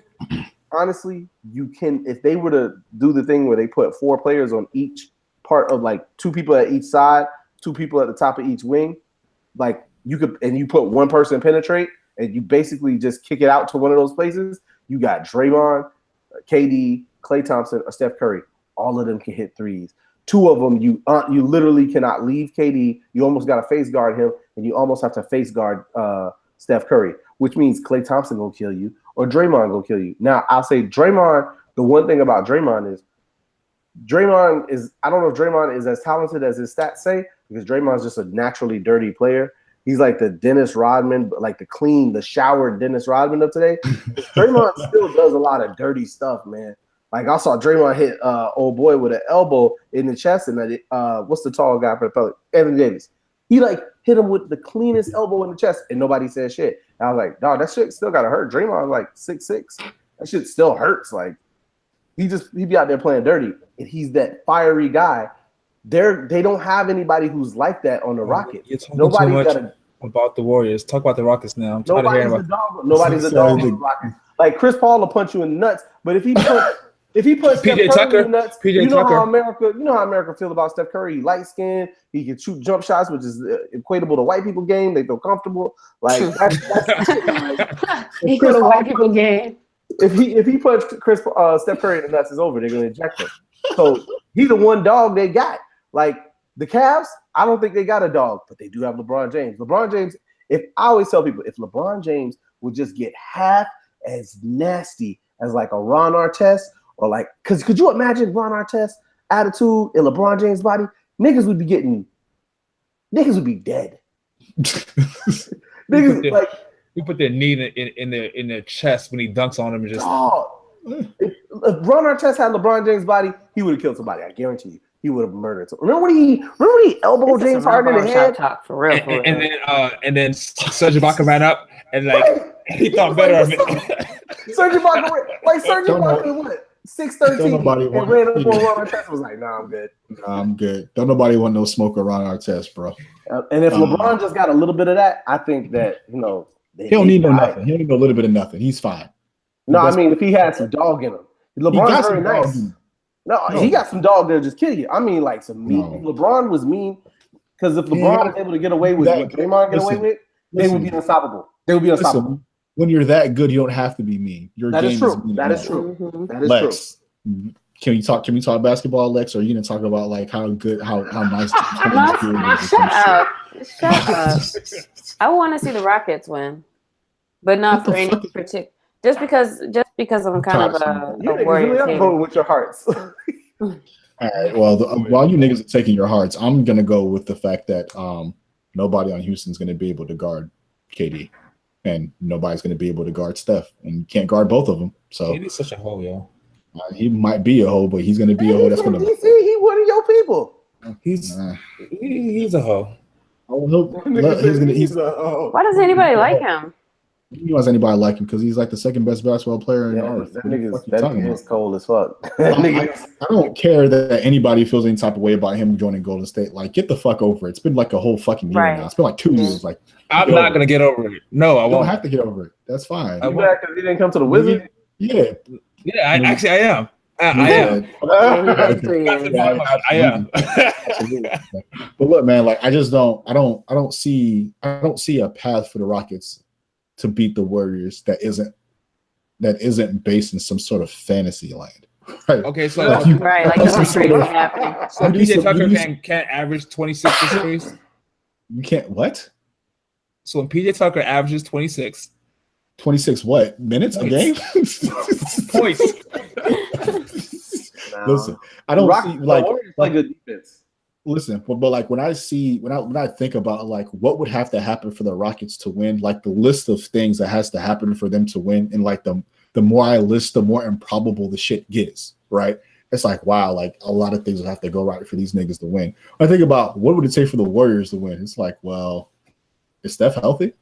honestly, you can, if they were to do the thing where they put 4 players on each part of like 2 people at each side, 2 people at the top of each wing, like you could, and you put 1 person penetrate, and you basically just kick it out to one of those places. You got Draymond, KD, Klay Thompson, or Steph Curry. All of them can hit threes. 2 of them, you literally cannot leave KD. You almost got to face guard him, and you almost have to face guard Steph Curry, which means Klay Thompson gonna kill you or Draymond gonna kill you. Now, I'll say Draymond, the one thing about Draymond is, I don't know if Draymond is as talented as his stats say, because Draymond's just a naturally dirty player. He's like the Dennis Rodman, but like the showered Dennis Rodman of today. Draymond still does a lot of dirty stuff, man. Like I saw Draymond hit old boy with an elbow in the chest, and what's the tall guy for the Pelicans? Anthony Davis. He like hit him with the cleanest elbow in the chest, and nobody said shit. And I was like, dog, that shit still gotta hurt. Draymond like 6'6". That shit still hurts. Like he be out there playing dirty, and he's that fiery guy. They don't have anybody who's like that on the Rockets. Nobody's got about the Warriors. Talk about the Rockets now. I'm tired of hearing about. Nobody's a dog on the Rockets. Like Chris Paul will punch you in the nuts, but if he puts PJ Tucker in the nuts, how America feel about Steph Curry. He light skinned, he can shoot jump shots, which is equatable to white people game. They feel comfortable. Like that's equal to white people game. If he puts Steph Curry in the nuts, is over. They're gonna eject him. So he's the one dog they got. Like the Cavs, I don't think they got a dog, but they do have LeBron James. LeBron James, I always tell people, if LeBron James would just get half as nasty as like a Ron Artest, or like, because could you imagine Ron Artest's attitude in LeBron James' body? Niggas would be dead. Niggas like you put their knee in their chest when he dunks on him and just. If Ron Artest had LeBron James' body, he would have killed somebody. I guarantee you. He would have murdered. Remember when he elbowed James Harden in the head? Talk, for real. And then Serge Ibaka ran up and like he thought better of it. Serge Ibaka, what? 6'13" and ran up on Ron Artest. Was like, nah, I'm good. I'm good. Don't nobody want no smoke of Ron Artest, bro. And if LeBron just got a little bit of that, I think that he don't need no nothing. He don't need a little bit of nothing. He's fine. No, I mean if he had some dog in him. LeBron's very nice. No, he got some dog there. Just kidding you. I mean, like some mean. No. LeBron was mean because if LeBron was able to get away with what Draymond get away with, they would be unstoppable. They would be unstoppable. Listen, when you're that good, you don't have to be mean. That is true. That is true. That is Lex, true. Can we talk basketball, Lex? Or are you gonna talk about like how nice? Shut up! I want to see the Rockets win, but not for any particular. Just because I'm kind of a Warriors hater. Voting with your hearts. All right. Well, while you niggas are taking your hearts, I'm gonna go with the fact that nobody on Houston's gonna be able to guard KD, and nobody's gonna be able to guard Steph, and you can't guard both of them. So KD's such a hoe, yo. He might be a hoe, but he's gonna be a hoe. That's gonna. DC, he one of your people. He's a hoe. He's a hoe. Why doesn't anybody like him? He wants anybody like him because he's like the second best basketball player in the earth. That nigga's cold as fuck. I don't care that anybody feels any type of way about him joining Golden State. Like, get the fuck over it. It's been like a whole fucking year now. It's been like 2 years. Like, I'm not gonna get over it. No, I won't. You don't have to get over it. That's fine. You mad because he didn't come to the Wizards? Yeah. Yeah, I am. I am. But look, man, like I don't see a path for the Rockets to beat the Warriors that isn't based in some sort of fantasy land. Right. Okay, so like that's crazy happening. So PJ Tucker can't average 26 this series. You can't what? So when PJ Tucker averages 26 what minutes a game? Points. Listen, I don't see like good defense. Listen, but like when I think about like what would have to happen for the Rockets to win, like the list of things that has to happen for them to win, and like the more I list, the more improbable the shit gets, right? It's like, wow, like a lot of things would have to go right for these niggas to win. When I think about what would it take for the Warriors to win, it's like, well, is Steph healthy?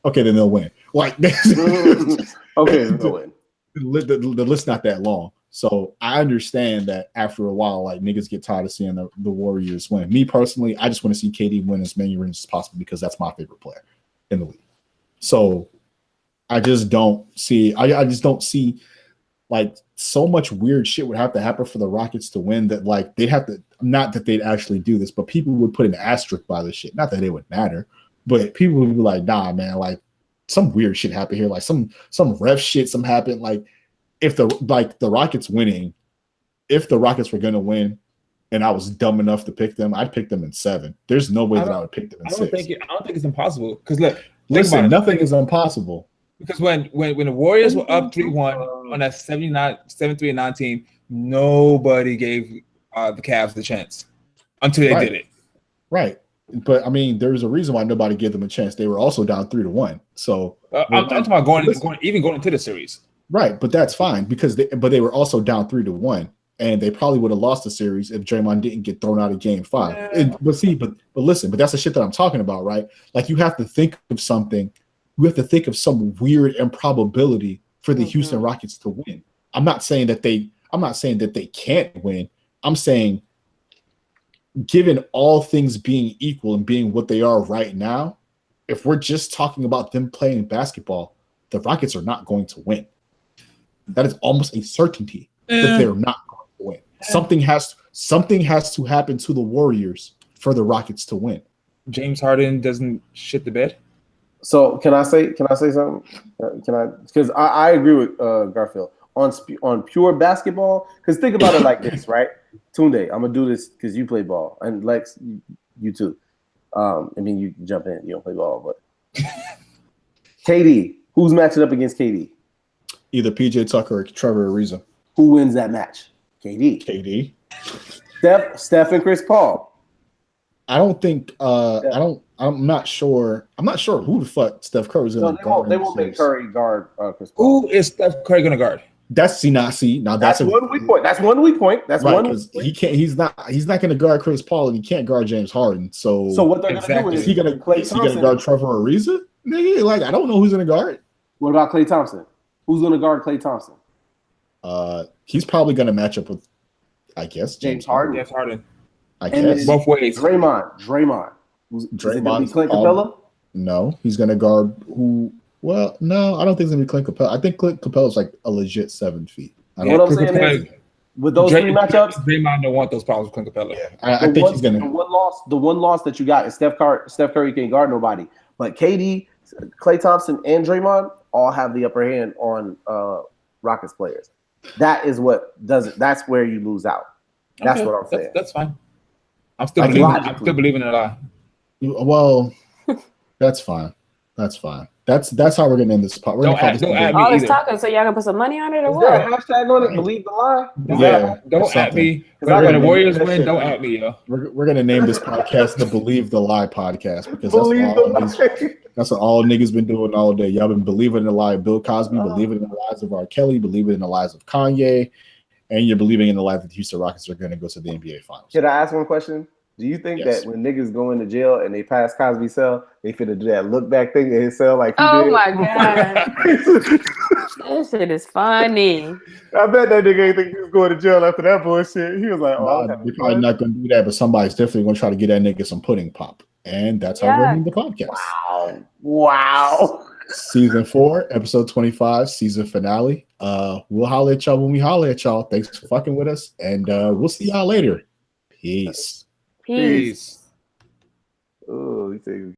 Okay, then they'll win. Like, okay, they'll win. The list's not that long. So I understand that after a while, like niggas get tired of seeing the Warriors win. Me personally, I just want to see KD win as many rings as possible because that's my favorite player in the league. So I just don't see like so much weird shit would have to happen for the Rockets to win that like they'd have to, not that they'd actually do this, but people would put an asterisk by this shit. Not that it would matter, but people would be like, nah, man, like some weird shit happened here. Like some ref shit, some happened. Like if the Rockets winning, if the Rockets were going to win and I was dumb enough to pick them, I'd pick them in 7. There's no way that I would pick them in 6. I don't think it's impossible. Because look, listen, nothing is impossible. Because when the Warriors were up 3-1 on that 7-3-9 team, nobody gave the Cavs the chance until they did it. Right. But I mean, there's a reason why nobody gave them a chance. They were also down 3-1. So I'm talking about going into the series. Right, but that's fine because they were also down 3-1, and they probably would have lost the series if Draymond didn't get thrown out of Game 5. Yeah. But listen, but that's the shit that I'm talking about, right? Like you have to think of something. You have to think of some weird improbability for the Houston Rockets to win. I'm not saying that they can't win. I'm saying, given all things being equal and being what they are right now, if we're just talking about them playing basketball, the Rockets are not going to win. That is almost a certainty that they're not going to win. Something has to happen to the Warriors for the Rockets to win. James Harden doesn't shit the bed. So can I say something? Because I agree with Garfield on pure basketball. Because think about it like this, right? Tunde, I'm gonna do this because you play ball, and Lex, you too. I mean, you jump in. You don't play ball, but KD, who's matching up against KD? Either PJ Tucker or Trevor Ariza. Who wins that match? KD. Steph and Chris Paul. I don't think. I'm not sure. I'm not sure who the fuck Steph Curry's going to guard. They won't make Curry guard Chris Paul. Who is Steph Curry going to guard? That's one weak point. That's one weak point. That's right, one. He can't. He's not going to guard Chris Paul, and he can't guard James Harden. So what they're going to do is he going to guard Trevor Ariza? Nigga, like I don't know who's going to guard. What about Klay Thompson? Who's going to guard Klay Thompson? He's probably going to match up with, I guess, James Harden. James Harden. I guess both ways. Draymond. Draymond Clint Capella? No, he's going to guard who? Well, no, I don't think it's going to be Clint Capella. I think Clint Capella's like a legit 7 feet. What I'm saying is, with those three matchups, Draymond don't want those problems with Clint Capella. Yeah, I think he's gonna. The one loss that you got is Steph Curry can't guard nobody, but KD, Klay Thompson, and Draymond all have the upper hand on Rockets players. That is what does it. That's where you lose out. That's what I'm saying. That's fine. I'm still believing in a lie. Well, that's fine. That's fine. That's how we're gonna end this part. We're don't add me all this either. talking, so y'all gonna put some money on it or Is what? there a hashtag on it? Believe the lie? Don't at me. When the Warriors win, don't at me, yo. We're gonna name this podcast the Believe the Lie podcast because that's what all niggas been doing all day. Y'all been believing in the lie of Bill Cosby, believing in the lies of R. Kelly, believing in the lies of Kanye, and you're believing in the lie that the Houston Rockets are gonna go to the NBA Finals. Can I ask one question? Do you think that when niggas go into jail and they pass Cosby's cell, they finna do that look back thing in his cell like he did? Oh my god, that shit is funny. I bet that nigga ain't think he was going to jail after that bullshit. He was like, "Oh, you're probably not gonna do that, but somebody's definitely gonna try to get that nigga some pudding pop, and that's how we're ending the podcast. Wow. Season 4, episode 25, season finale. We'll holler at y'all when we holler at y'all. Thanks for fucking with us, and we'll see y'all later. Peace. Peace. Oh, you say